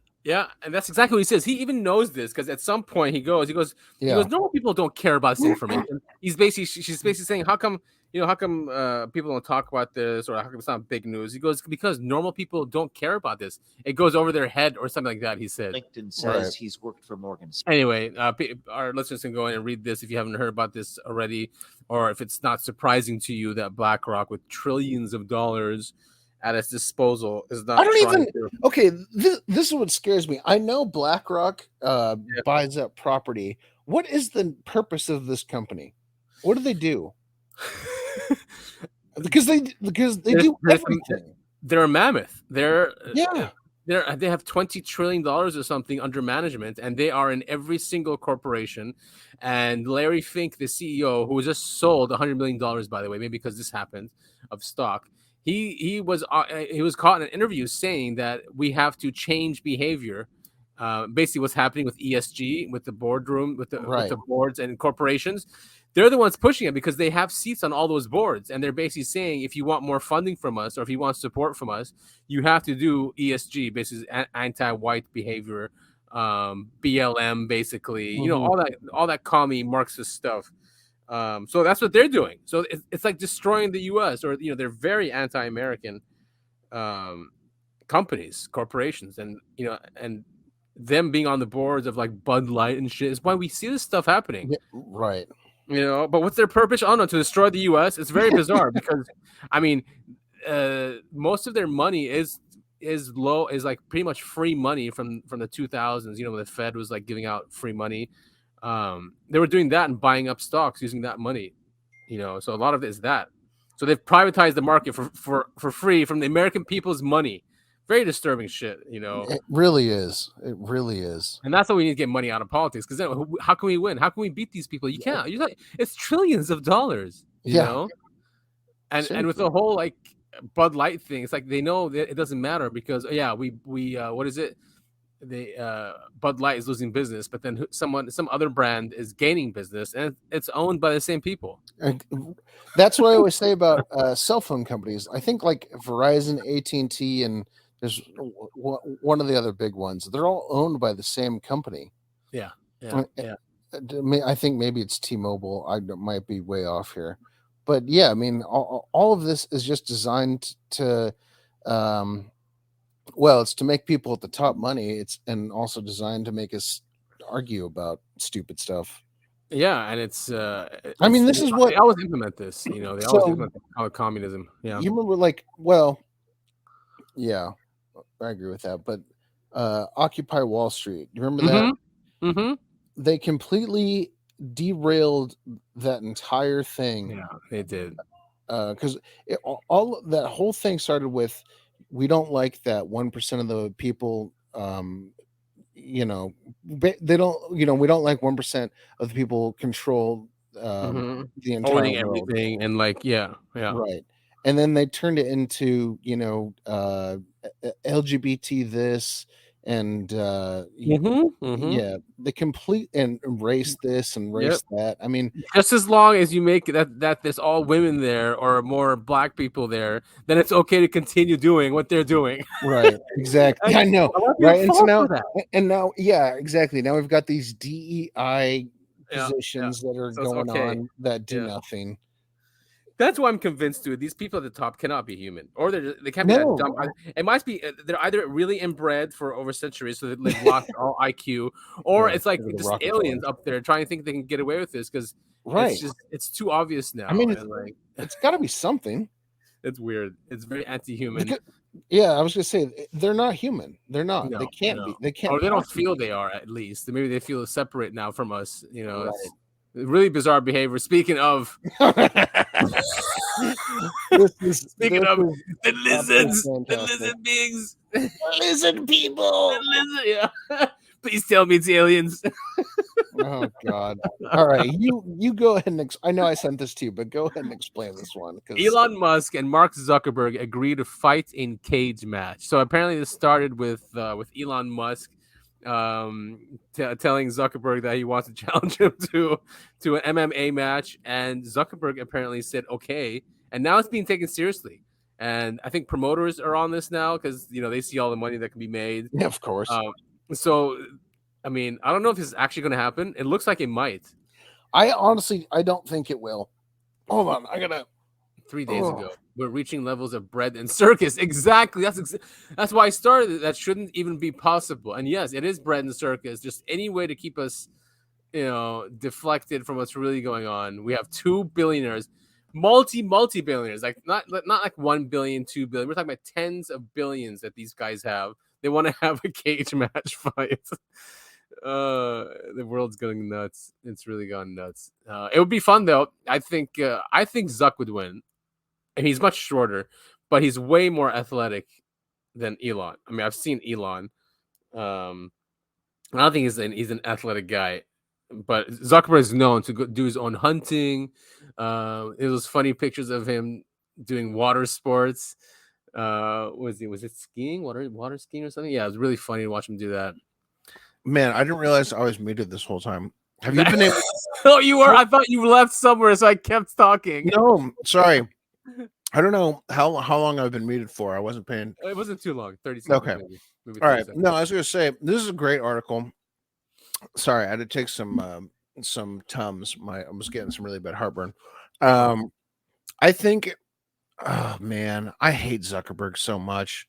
that's exactly what he says. He even knows this because at some point he goes, normal people don't care about this information. She's basically saying, how come people don't talk about this, or how come it's not big news? He goes, because normal people don't care about this. It goes over their head or something like that. He said. LinkedIn says he's worked for Morgan Stanley. Anyway, our listeners can go in and read this if you haven't heard about this already, or if it's not surprising to you that BlackRock, with trillions of dollars at its disposal, is not. Okay, this is what scares me. I know BlackRock buys up property. What is the purpose of this company? What do they do? because they do everything. They're a mammoth. They have $20 trillion or something under management, and they are in every single corporation. And Larry Fink, the CEO, who was just sold $100 million, by the way, maybe because this happened, of stock. He was caught in an interview saying that we have to change behavior. Basically, what's happening with ESG, with the boardroom, with the boards and corporations. They're the ones pushing it because they have seats on all those boards, and they're basically saying, if you want more funding from us, or if you want support from us, you have to do ESG, basically anti-white behavior, BLM, basically, all that commie Marxist stuff. So that's what they're doing. So it's like destroying the U.S. or they're very anti-American companies, corporations, and them being on the boards of like Bud Light and shit is why we see this stuff happening. Yeah, right. But what's their purpose? Oh no, to destroy the U.S. It's very bizarre because, I mean, most of their money is like pretty much free money from the 2000s. When the Fed was like giving out free money, they were doing that and buying up stocks using that money. So a lot of it is that. So they've privatized the market for free from the American people's money. Very disturbing shit, It really is. It really is. And that's why we need to get money out of politics. Because then, how can we win? How can we beat these people? You can't. It's trillions of dollars. You know. And with the whole like Bud Light thing, it's like they know that it doesn't matter because we what is it? Bud Light is losing business, but then some other brand is gaining business, and it's owned by the same people. And that's what I always say about cell phone companies. I think like Verizon, AT&T, and there's one of the other big ones. They're all owned by the same company. Yeah. I think maybe it's T-Mobile. I might be way off here, but yeah, I mean, all of this is just designed to, it's to make people at the top money. And also designed to make us argue about stupid stuff. Yeah, and it's. I mean, this is what they always implement this. They always implement communism. Yeah, you remember, yeah, I agree with that. But Occupy Wall Street. You remember that? Mm-hmm. They completely derailed that entire thing. Yeah, they did. Because all that whole thing started with, we don't like that 1% of the people. They don't. We don't like 1% of the people control the entire owning world. Everything and right. And then they turned it into LGBT this, and Mm-hmm. yeah, the complete and erase this and erase that. I mean, just as long as you make that there's all women there or more black people there, then it's okay to continue doing what they're doing. Right, exactly. I know, right? And so now, yeah, exactly. Now we've got these DEI positions that are going on that do nothing. That's why I'm convinced, dude. These people at the top cannot be human, or they can't be that dumb. It must be they're either really inbred for over centuries, so they've lost all IQ, or it's like just aliens up there trying to think they can get away with this because it's too obvious now. I mean, like it's got to be something. It's weird. It's very anti-human. Yeah, I was gonna say they're not human. They're not. They can't be. They can't. Or they don't feel they are. At least maybe they feel separate now from us. You know, it's really bizarre behavior. Speaking of, speaking of the lizards, the lizard beings, lizard people, yeah. Please tell me it's aliens. Oh God! All right, you go ahead and I know I sent this to you, but go ahead and explain this one. Elon Musk and Mark Zuckerberg agreed to fight in cage match. So apparently, this started with Elon Musk telling Zuckerberg that he wants to challenge him to an MMA match, and Zuckerberg apparently said okay, and now it's being taken seriously. And I think promoters are on this now because they see all the money that can be made. Yeah, of course. So, I mean, I don't know if this is actually going to happen. It looks like it might. I don't think it will. Hold on, I gotta. 3 days ago, we're reaching levels of bread and circus. Exactly. That's why I started. That shouldn't even be possible. And yes, it is bread and circus. Just any way to keep us, deflected from what's really going on. We have 2 billionaires, multi-billionaires, like not like 1 billion, 2 billion. We're talking about tens of billions that these guys have. They want to have a cage match fight. The world's going nuts. It's really gone nuts. It would be fun though. I think Zuck would win, and he's much shorter, but he's way more athletic than Elon. I mean, I've seen Elon. I don't think he's an athletic guy, but Zuckerberg is known to do his own hunting. It was funny pictures of him doing water sports. Was it skiing, water skiing or something? Yeah, it was really funny to watch him do that. Man, I didn't realize I was muted this whole time. Have you been able? Oh, you were. I thought you left somewhere, so I kept talking. No, sorry. I don't know how long I've been muted for. I wasn't paying. It wasn't too long. 30 seconds. Okay. Maybe all right. seconds. No, I was gonna say this is a great article. Sorry, I had to take some Tums. I was getting some really bad heartburn. I think. Oh man, I hate Zuckerberg so much.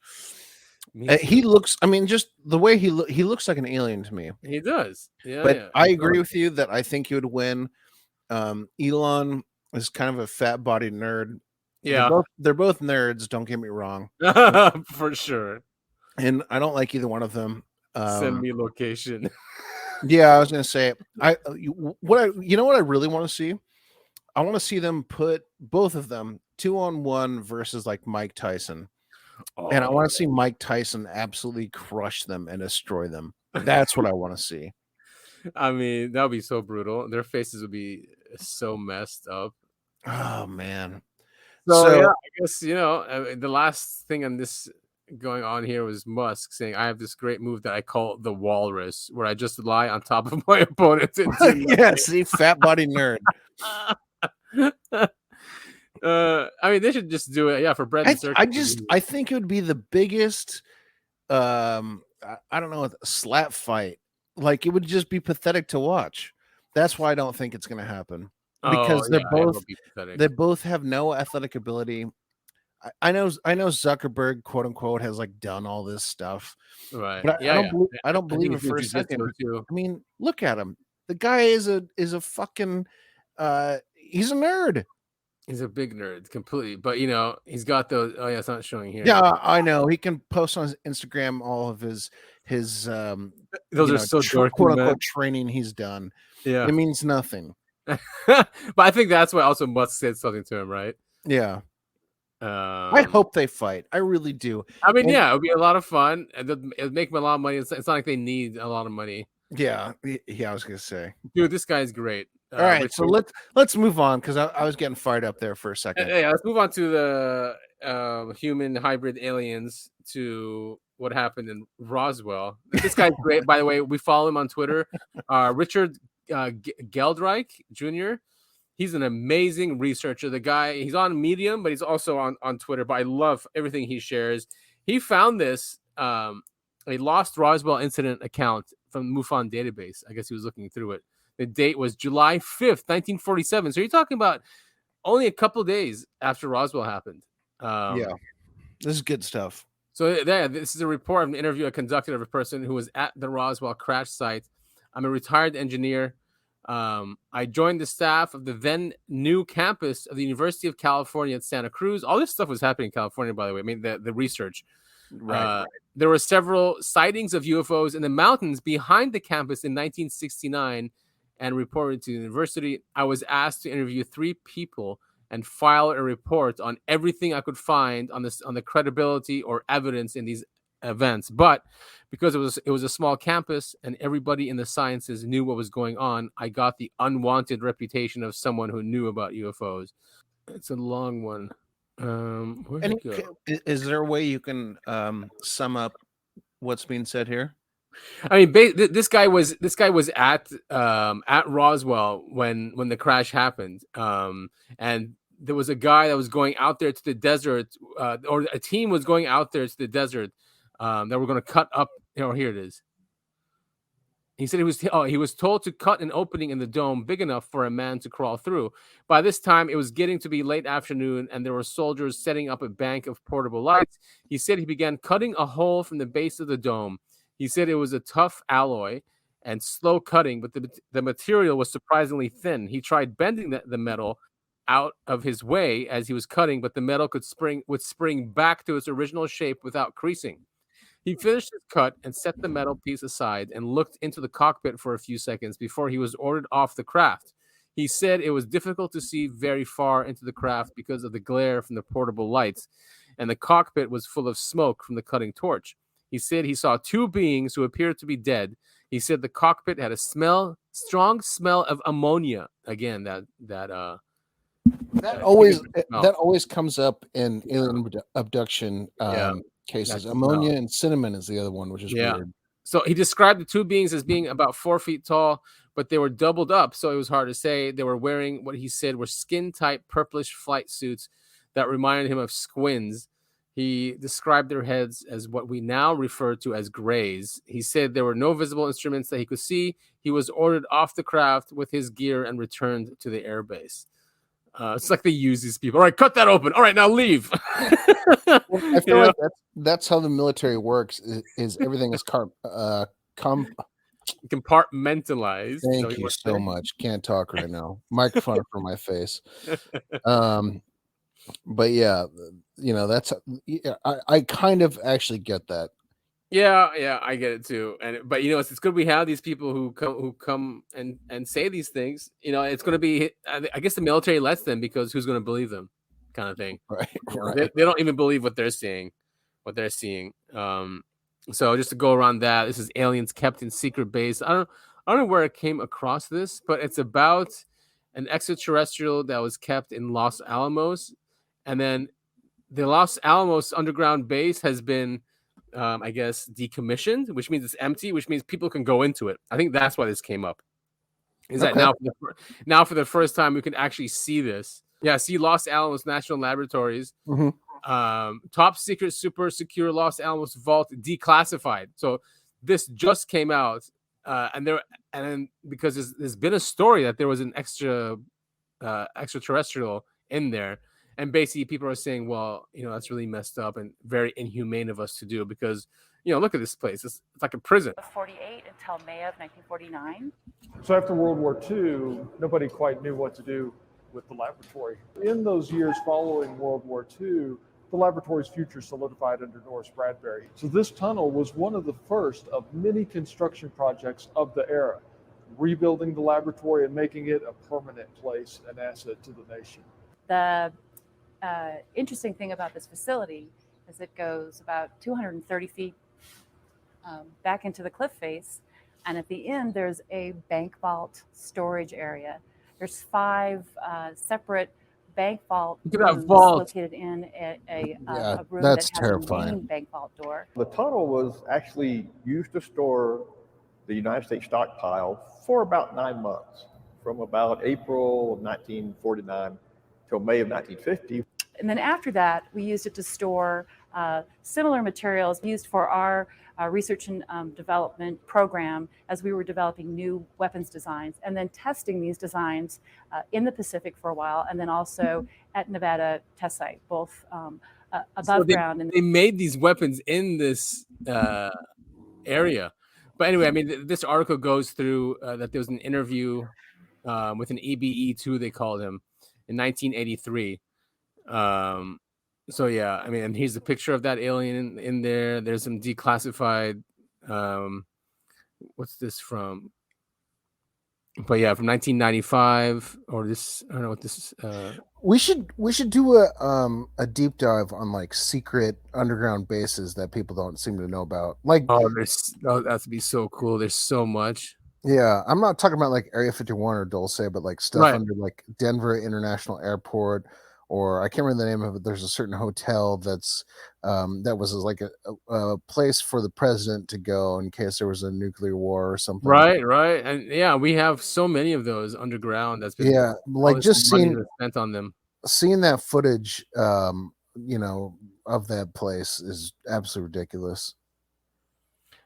He looks. I mean, just the way he looks like an alien to me. He does. Yeah. But yeah. I agree with you that I think he would win. Elon is kind of a fat-bodied nerd. Yeah, they're both nerds. Don't get me wrong. For sure. And I don't like either one of them. Send me location. Yeah, I was gonna say what I really want to see. I want to see them put both of them 2-on-1 versus like Mike Tyson. And I want to see Mike Tyson absolutely crush them and destroy them. That's what I want to see. I mean, that would be so brutal. Their faces would be so messed up. Oh man. So yeah, I guess the last thing on this going on here was Musk saying, "I have this great move that I call the walrus, where I just lie on top of my opponent." Yeah, see, fat body nerd. I mean, they should just do it. Yeah, for bread and circus. I think it would be the biggest. I don't know, slap fight. Like it would just be pathetic to watch. That's why I don't think it's going to happen because they both have no athletic ability. I know Zuckerberg, quote unquote, has like done all this stuff, right? But I don't believe it for a second. I mean, look at him. The guy is a fucking. He's a nerd. He's a big nerd, completely. But he's got those. Oh yeah, it's not showing here. Yeah, I know. He can post on his Instagram all of his those are so dorky, quote unquote training he's done. Yeah, it means nothing. But I think that's why also Musk said something to him, right? Yeah. I hope they fight. I really do. I mean, yeah, it would be a lot of fun. It'll make them a lot of money. It's not like they need a lot of money. Yeah, I was gonna say, dude, this guy's great. All right, so let's move on because I was getting fired up there for a second. Yeah, let's move on to the human hybrid aliens to what happened in Roswell. This guy's great, by the way. We follow him on Twitter. Richard Geldreich Jr. He's an amazing researcher. The guy, he's on Medium, but he's also on Twitter. But I love everything he shares. He found this a lost Roswell incident account from MUFON database. I guess he was looking through it. The date was July 5th, 1947. So you're talking about only a couple of days after Roswell happened. Yeah, this is good stuff. So yeah, this is a report of an interview I conducted of a person who was at the Roswell crash site. I'm a retired engineer. I joined the staff of the then new campus of the University of California at Santa Cruz. All this stuff was happening in California, by the way. I mean, the research. Right. There were several sightings of UFOs in the mountains behind the campus in 1969 and reported to the university. I was asked to interview 3 people and file a report on everything I could find on the credibility or evidence in these events. But because it was a small campus and everybody in the sciences knew what was going on, I got the unwanted reputation of someone who knew about UFOs. It's a long one. Is there a way you can sum up what's being said here? I mean, this guy was at Roswell when the crash happened, and there was a guy that was going out there to the desert, or a team was going out there to the desert that were going to cut up. Here it is. He said he was told to cut an opening in the dome big enough for a man to crawl through. By this time, it was getting to be late afternoon, and there were soldiers setting up a bank of portable lights. He said he began cutting a hole from the base of the dome. He said it was a tough alloy and slow cutting, but the material was surprisingly thin. He tried bending the metal out of his way as he was cutting, but the metal would spring back to its original shape without creasing. He finished his cut and set the metal piece aside and looked into the cockpit for a few seconds before he was ordered off the craft. He said it was difficult to see very far into the craft because of the glare from the portable lights, and the cockpit was full of smoke from the cutting torch. He said he saw 2 beings who appeared to be dead. He said the cockpit had a strong smell of ammonia. Again, that always comes up in alien abduction cases. Ammonia and cinnamon is the other one, which is weird. So he described the 2 beings as being about 4 feet tall, but they were doubled up, so it was hard to say. They were wearing what he said were skin-tight purplish flight suits that reminded him of squins. He described their heads as what we now refer to as grays. He said there were no visible instruments that he could see. He was ordered off the craft with his gear and returned to the airbase. It's like they use these people. All right, cut that open. All right, now leave. I feel like that's how the military works. Is everything is compartmentalized. Thank you so much. Can't talk right now. Microphone for my face. But yeah, that's I kind of actually get that. Yeah, I get it too. But it's good we have these people who come and say these things. It's going to be. I guess the military lets them because who's going to believe them, kind of thing. Right. They don't even believe what they're seeing. So just to go around that, this is aliens kept in secret base. I don't know where I came across this, but it's about an extraterrestrial that was kept in Los Alamos, and then the Los Alamos underground base has been, I guess, decommissioned, which means it's empty, which means people can go into it. I think that's why this came up. That now for the first time we can actually see this. Yeah, see Los Alamos National Laboratories. Mm-hmm. Top secret super secure Los Alamos vault declassified. So this just came out, and because there's been a story that there was an extraterrestrial in there. And basically, people are saying, well, that's really messed up and very inhumane of us to do because, look at this place. It's like a prison. 1948 until May of 1949. So after World War II, nobody quite knew what to do with the laboratory. In those years following World War II, the laboratory's future solidified under Norris Bradbury. So this tunnel was one of the first of many construction projects of the era, rebuilding the laboratory and making it a permanent place, an asset to the nation. The interesting thing about this facility is it goes about 230 feet back into the cliff face, and at the end there's a bank vault storage area. There's 5 separate bank vault Look at that rooms vault. located in a room that's that has terrifying. a main bank vault door. The tunnel was actually used to store the United States stockpile for about 9 months, from about April of 1949 till May of 1950. And then after that, we used it to store similar materials used for our research and development program as we were developing new weapons designs, and then testing these designs in the Pacific for a while, and then also at Nevada test site, both above ground. And they made these weapons in this area. But anyway, I mean, this article goes through that there was an interview with an EBE2, they called him, in 1983. So yeah, I mean, and here's a picture of that alien in there. There's some declassified. What's this from? But yeah, from 1995, or this, I don't know what this is. We should do a deep dive on like secret underground bases that people don't seem to know about. Like, that'd be so cool. There's so much. Yeah, I'm not talking about like Area 51 or Dulce, but like stuff under like Denver International Airport, or I can't remember the name of it. There's a certain hotel that's that was like a place for the president to go in case there was a nuclear war or something. Right, and yeah, we have so many of those underground. That's been like just seeing spent on them. Seeing that footage, you know, of that place is absolutely ridiculous.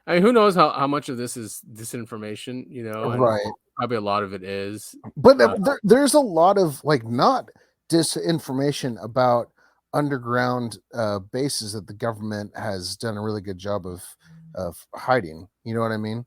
I mean, who knows how much of this is disinformation, you know? Right. Probably a lot of it is. But there's a lot of like not disinformation about underground bases that the government has done a really good job of hiding. You know what I mean?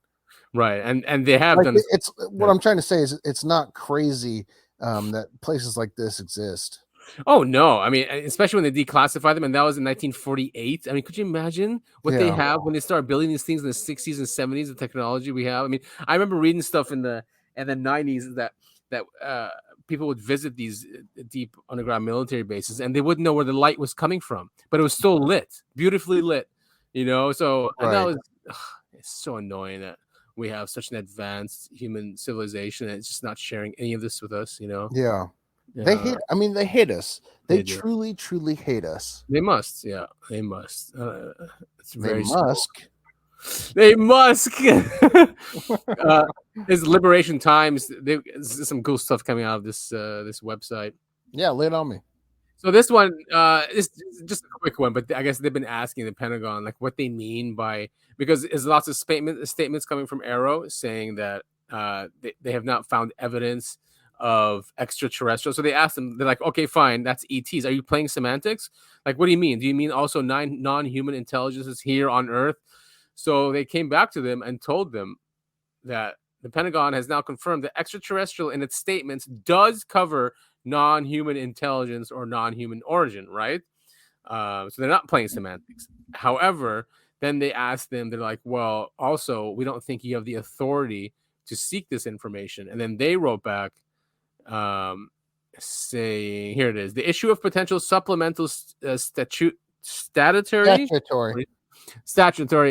Right. And they have like done. It's what I'm trying to say is it's not crazy that places like this exist. Oh no! I mean, especially when they declassify them, and that was in 1948. I mean, could you imagine what they have when they start building these things in the 60s and 70s? The technology we have. I mean, I remember reading stuff in the 90s that people would visit these deep underground military bases, and they wouldn't know where the light was coming from, but it was still lit, beautifully lit. You know, so and that was it's so annoying that we have such an advanced human civilization and it's just not sharing any of this with us. You know? Yeah. They hate. I mean, they hate us. They truly, truly hate us. They must. Yeah, they must. It's very. They must. It's Liberation Times. There's some cool stuff coming out of this website. Yeah, lay it on me. So this one is just a quick one, but I guess they've been asking the Pentagon like what they mean by, because there's lots of statements coming from Arrow saying that they have not found evidence of extraterrestrial. So they asked them, they're like, okay, fine, that's ETs. Are you playing semantics? Like, what do you mean? Do you mean also non-human intelligences here on Earth? So they came back to them and told them that the Pentagon has now confirmed that extraterrestrial in its statements does cover non-human intelligence or non-human origin, right? So they're not playing semantics. However, then they asked them, they're like, well, also, we don't think you have the authority to seek this information. And then they wrote back, saying, here it is, the issue of potential supplemental statutory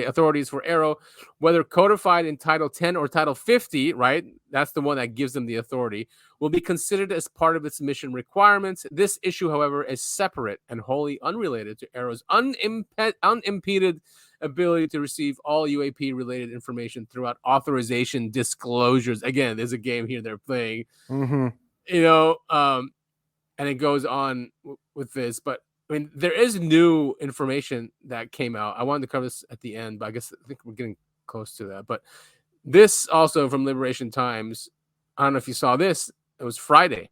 authorities for Arrow, whether codified in Title 10 or Title 50, right? That's the one that gives them the authority, will be considered as part of its mission requirements. This issue, however, is separate and wholly unrelated to Arrow's unimpeded ability to receive all UAP related information throughout authorization disclosures. Again, there's a game here they're playing. You know, and it goes on with this, but I mean, there is new information that came out. I wanted to cover this at the end, but I think we're getting close to that. But this also from Liberation Times, I don't know if you saw this. It was Friday.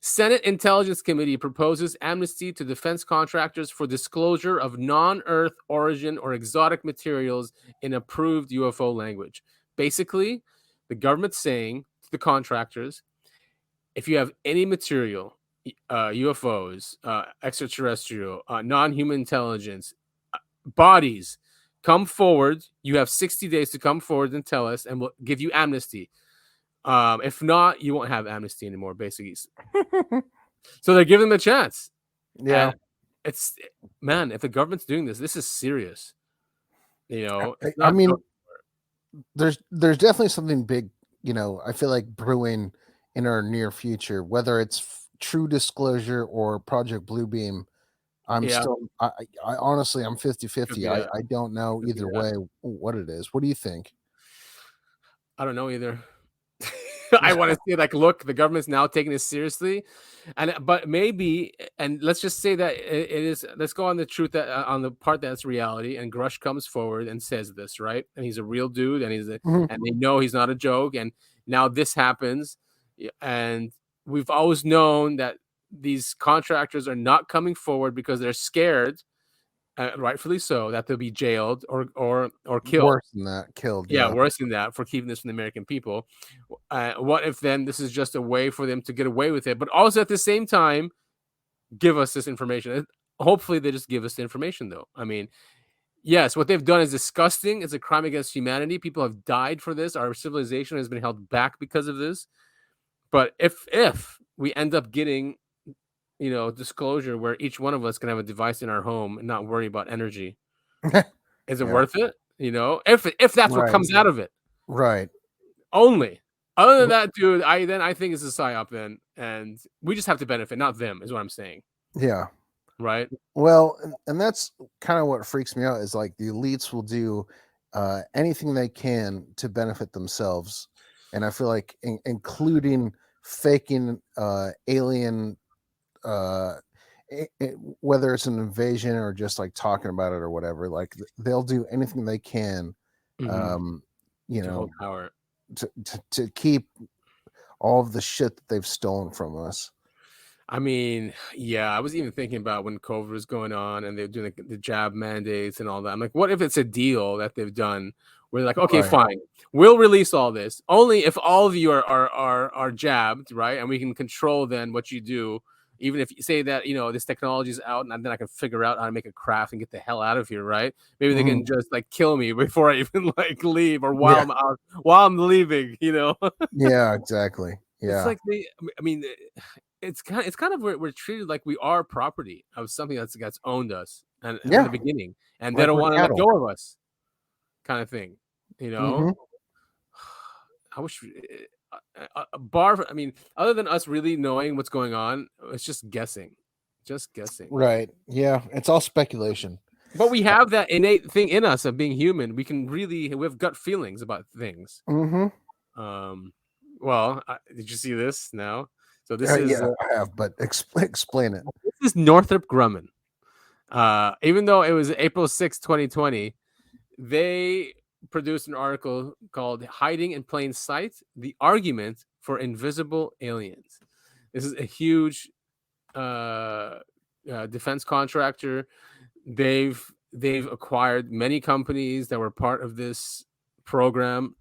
Senate Intelligence Committee proposes amnesty to defense contractors for disclosure of non-Earth origin or exotic materials in approved UFO language. Basically, the government's saying to the contractors, if you have any material, UFOs, extraterrestrial, non-human intelligence, bodies, come forward. You have 60 days to come forward and tell us, and we'll give you amnesty. If not, you won't have amnesty anymore, basically. So they're giving them a chance. Yeah. And man, if the government's doing this, this is serious. You know, I mean, there's definitely something big, you know, I feel like brewing in our near future, whether it's True Disclosure or Project Bluebeam, I'm still, I honestly, I'm 50-50. I don't know either way what it is. What do you think? I don't know either. I want to see, like, look, the government's now taking this seriously, but maybe, and let's just say that it is. Let's go on the truth that on the part that's reality, and Grush comes forward and says this, right? And he's a real dude, and and they know he's not a joke. And now this happens, and we've always known that these contractors are not coming forward because they're scared. Rightfully so, that they'll be jailed or killed. Worse than that, killed. Yeah, worse than that, for keeping this from the American people. What if then this is just a way for them to get away with it, but also at the same time give us this information? Hopefully they just give us the information, though. I mean, yes, what they've done is disgusting. It's a crime against humanity. People have died for this. Our civilization has been held back because of this. But if we end up getting, disclosure where each one of us can have a device in our home and not worry about energy, is it worth it? If that's what comes out of it, right? Only. Other than that, dude, I think it's a psyop then, and we just have to benefit, not them, is what I'm saying. Yeah. Right. Well, and that's kind of what freaks me out, is like the elites will do anything they can to benefit themselves, and I feel like including faking alien, whether it's an invasion or just like talking about it or whatever, like they'll do anything they can, to hold power, to keep all of the shit that they've stolen from us. I mean, yeah, I was even thinking about when COVID was going on and they're doing the jab mandates and all that. I'm like, what if it's a deal that they've done where they're like, okay, fine, we'll release all this only if all of you are jabbed, right? And we can control then what you do. Even if you say that, this technology is out, and then I can figure out how to make a craft and get the hell out of here, right? Maybe they can just like kill me before I even like leave, or while I'm out, while I'm leaving, Yeah, exactly. Yeah. It's like it's kind of we're treated like we are property of something that's owned us and from the beginning, and they don't want to let go of us, kind of thing. I wish. I mean, other than us really knowing what's going on, it's just guessing. Right. Yeah. It's all speculation. But we have that innate thing in us of being human. We have gut feelings about things. Well, did you see this now? So this is. Yeah, I have, but explain it. This is Northrop Grumman. Even though it was April 6, 2020, they produced an article called "Hiding in Plain Sight: The Argument for Invisible Aliens." This is a huge defense contractor. They've acquired many companies that were part of this program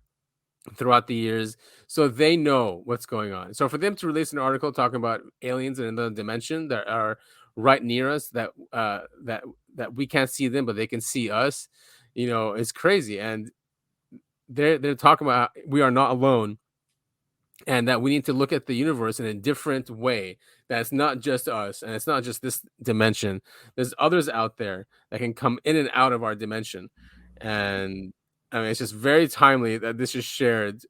throughout the years, so they know what's going on. So for them to release an article talking about aliens in another dimension that are right near us, that we can't see them, but they can see us, is crazy. And they're talking about we are not alone, and that we need to look at the universe in a different way. That's not just us, and it's not just this dimension. There's others out there that can come in and out of our dimension. And I mean, it's just very timely that this is shared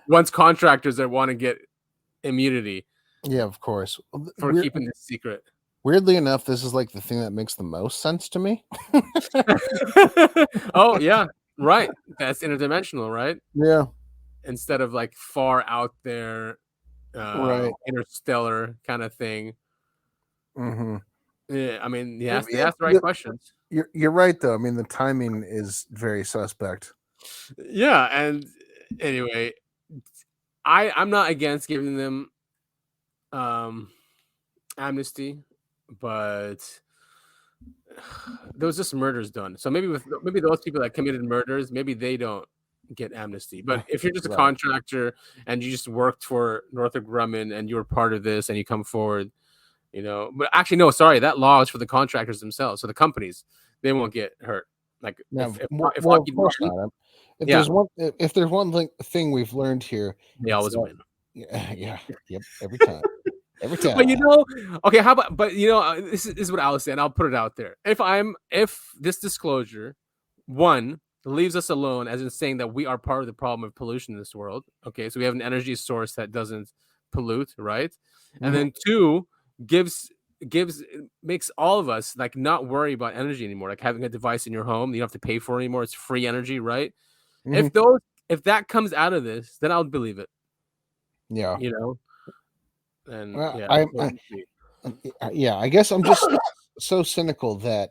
once contractors that want to get immunity. Yeah, of course. For keeping this secret. Weirdly enough, this is like the thing that makes the most sense to me. Oh, yeah. Right. That's interdimensional, right? Yeah. Instead of like far out there, interstellar kind of thing. Yeah, I mean, you ask the right questions. You're right, though. I mean, the timing is very suspect. Yeah, and anyway, I'm not against giving them amnesty, but there was just murders done. So maybe those people that committed murders, maybe they don't get amnesty. But if you're just a contractor and you just worked for Northrop Grumman and you were part of this and you come forward, but actually, no, sorry, that law is for the contractors themselves. So the companies, they won't get hurt. Like, of course not. If there's one thing we've learned here, they always win. Yeah, yep, every time. Every time. But okay, how about? But this is what I'll say, and I'll put it out there. If this disclosure, one, leaves us alone, as in saying that we are part of the problem of pollution in this world. Okay, so we have an energy source that doesn't pollute, right? And then 2 makes all of us like not worry about energy anymore, like having a device in your home you don't have to pay for anymore. It's free energy, right? If that comes out of this, then I'll believe it. Yeah. And well, yeah, I guess I'm just so cynical that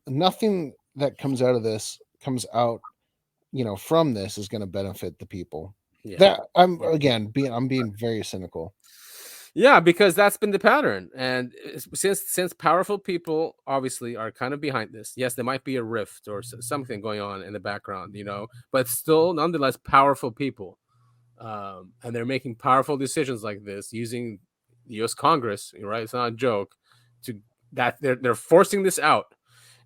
nothing that comes out of this comes out from this is going to benefit the people. That I'm being very cynical. Yeah, because that's been the pattern. And since powerful people obviously are kind of behind this, yes, there might be a rift or something going on in the background, but still, nonetheless, powerful people. And they're making powerful decisions like this using the U.S. Congress, right? It's not a joke. That they're forcing this out.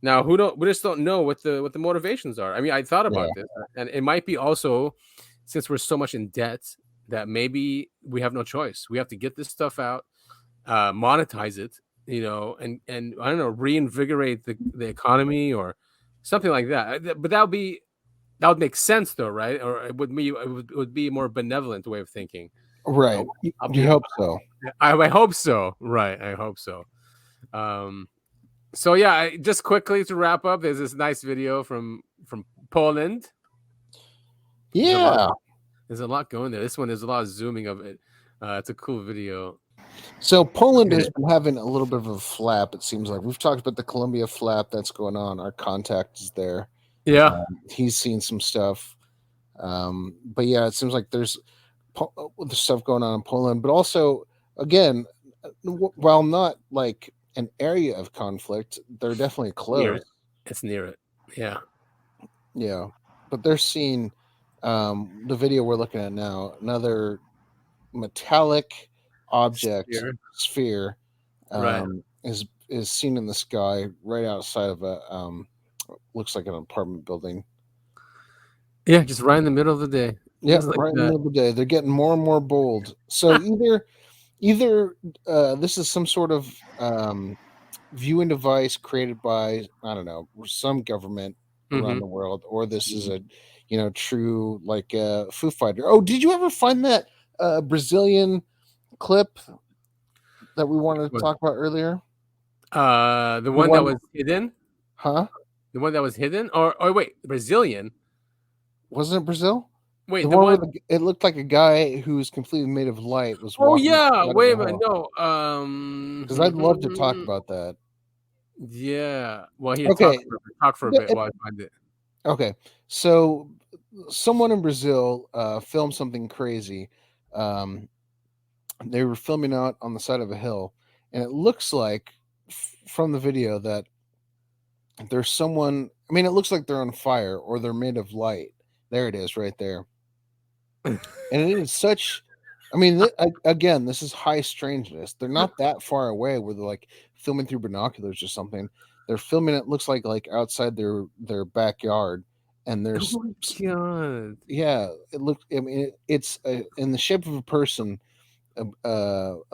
Now, we just don't know what the motivations are. I mean, I thought about this, and it might be also, since we're so much in debt, that maybe we have no choice. We have to get this stuff out, monetize it, and I don't know, reinvigorate the economy or something like that. But that would make sense, though, right? Or it would be a more benevolent way of thinking, right? You hope so. I hope so, right? I hope so. So yeah, just quickly to wrap up, there's this nice video from Poland. Yeah. There's a lot going there. This one, there's a lot of zooming of it. It's a cool video. So Poland has been having a little bit of a flap, it seems like. We've talked about the Colombia flap that's going on. Our contact is there. Yeah. He's seen some stuff. But yeah, it seems like there's stuff going on in Poland. But also, again, while not like an area of conflict, they're definitely close. It's near it. Yeah. Yeah. But they're seeing the video we're looking at now, another metallic object sphere right. is seen in the sky right outside of a looks like an apartment building. Yeah, just right in the middle of the day. Yeah, right in the middle of the day. They're getting more and more bold. So either this is some sort of viewing device created by, I don't know, some government around the world, or this is a true like Foo Fighter. Oh, did you ever find that Brazilian clip that we wanted to talk about earlier? The one that was hidden? Huh? The one that was hidden? Or wait, Brazilian? Wasn't it Brazil? Wait, the one where it looked like a guy who was completely made of light was walking. Yeah, wait a minute, no. Because I'd love to talk about that. Yeah. Well, here, talk for a bit while I find it. Okay. So someone in Brazil filmed something crazy. They were filming out on the side of a hill, and it looks like from the video that there's someone, I mean, it looks like they're on fire or they're made of light. There it is right there. And it is such, I mean, again, this is high strangeness. They're not that far away where they're like filming through binoculars or something. They're filming it looks like outside their backyard. And there's, God. Yeah, it looks, I mean, it's in the shape of a person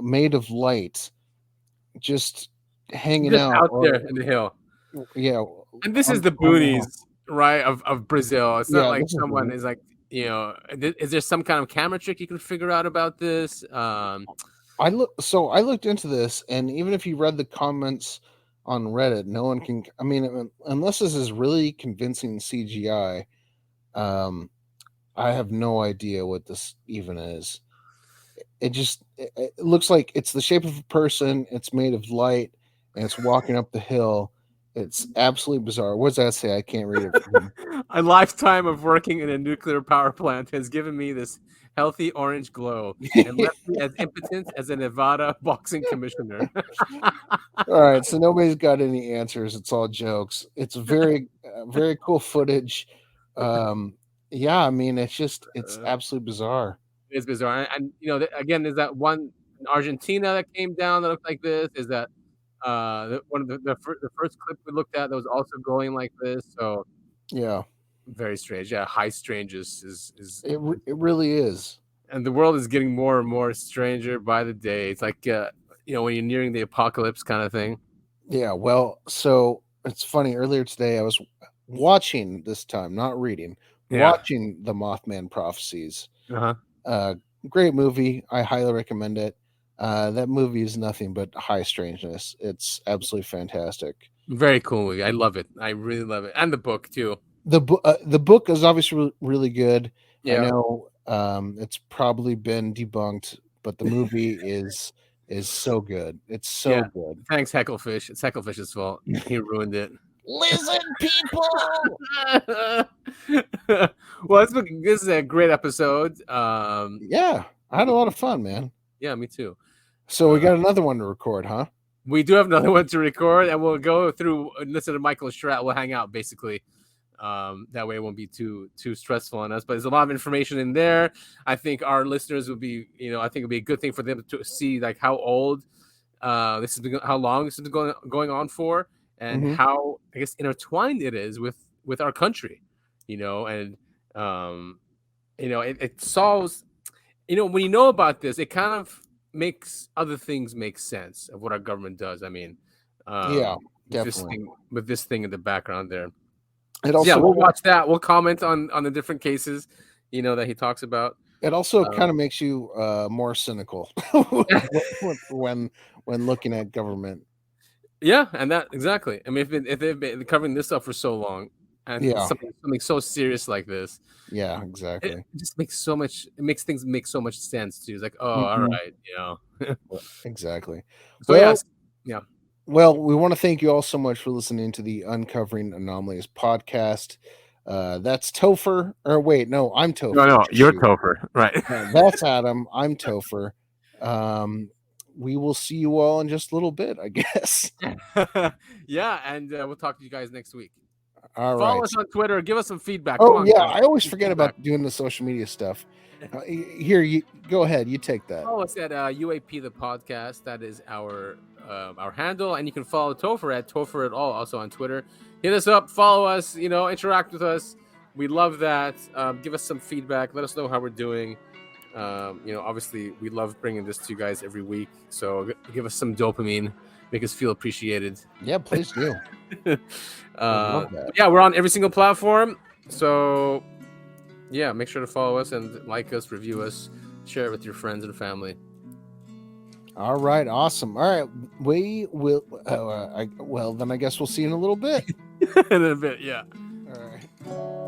made of light, just hanging out there in the hill. Yeah. And this is the boonies, right, of Brazil. It's not like someone is like, is there some kind of camera trick you can figure out about this? I looked into this, and even if you read the comments on Reddit, no one can, I mean, unless this is really convincing CGI, I have no idea what this even is. It looks like it's the shape of a person, it's made of light, and it's walking up the hill. It's absolutely bizarre. What does that say? I can't read it. A lifetime of working in a nuclear power plant has given me this healthy orange glow and left me as impotent as a Nevada boxing commissioner. All right, so nobody's got any answers. It's all jokes. It's very, very cool footage. Yeah, I mean, it's absolutely bizarre. It's bizarre, and again, there's that one in Argentina that came down that looked like this. Is that one of the first clip we looked at that was also going like this? So yeah, very strange. Yeah, high strangeness is it really is, and the world is getting more and more stranger by the day. It's like when you're nearing the apocalypse kind of thing. Yeah, well, so it's funny. Earlier today, I was watching this time, not reading, watching the Mothman prophecies. great movie. I highly recommend it. That movie is nothing but high strangeness. It's absolutely fantastic. Very cool movie. I love it. I really love it, and the book too. The book is obviously really good. Yeah. I know it's probably been debunked, but the movie is so good. It's so good. Thanks, Hecklefish. It's Hecklefish's fault. He ruined it. Listen, people. Well, this is a great episode. Yeah, I had a lot of fun, man. Yeah, me too. So we got another one to record, huh? We do have another one to record, and we'll go through and listen to Michael Stratt. We'll hang out basically. That way it won't be too stressful on us. But there's a lot of information in there. I think our listeners will be, I think it'll be a good thing for them to see like how old this has been, how long this has been going on for, and how I guess intertwined it is with our country, and it solves, when you know about this, it kind of makes other things make sense of what our government does. I mean, yeah, definitely. With this thing in the background there. Also, we'll watch that. We'll comment on the different cases, that he talks about. It also kind of makes you more cynical when looking at government. Yeah, and that exactly. I mean, if they've been covering this up for so long, and something so serious like this, yeah, exactly. It just makes so much. It makes things make so much sense too. It's like, oh, all right, Exactly. So yeah. Well, we want to thank you all so much for listening to the Uncovering Anomalies podcast. That's Topher. Or wait, no, I'm Topher. No, you're Topher. Right. That's Adam. I'm Topher. We will see you all in just a little bit, I guess. Yeah, and we'll talk to you guys next week. All Follow right. us on Twitter. Give us some feedback. Oh, yeah. I always forget about doing the social media stuff. Here, you go ahead. You take that. Follow us at UAP the podcast. That is our handle, and you can follow Topher at Topher at all, also on Twitter. Hit us up, follow us, interact with us. We love that. Give us some feedback. Let us know how we're doing. Obviously, we love bringing this to you guys every week. So give us some dopamine, make us feel appreciated. Yeah, please do. Yeah, we're on every single platform. So yeah, make sure to follow us and like us, review us, share it with your friends and family. All right, awesome. All right, we will. Well, then I guess we'll see you in a little bit. In a bit, yeah. All right.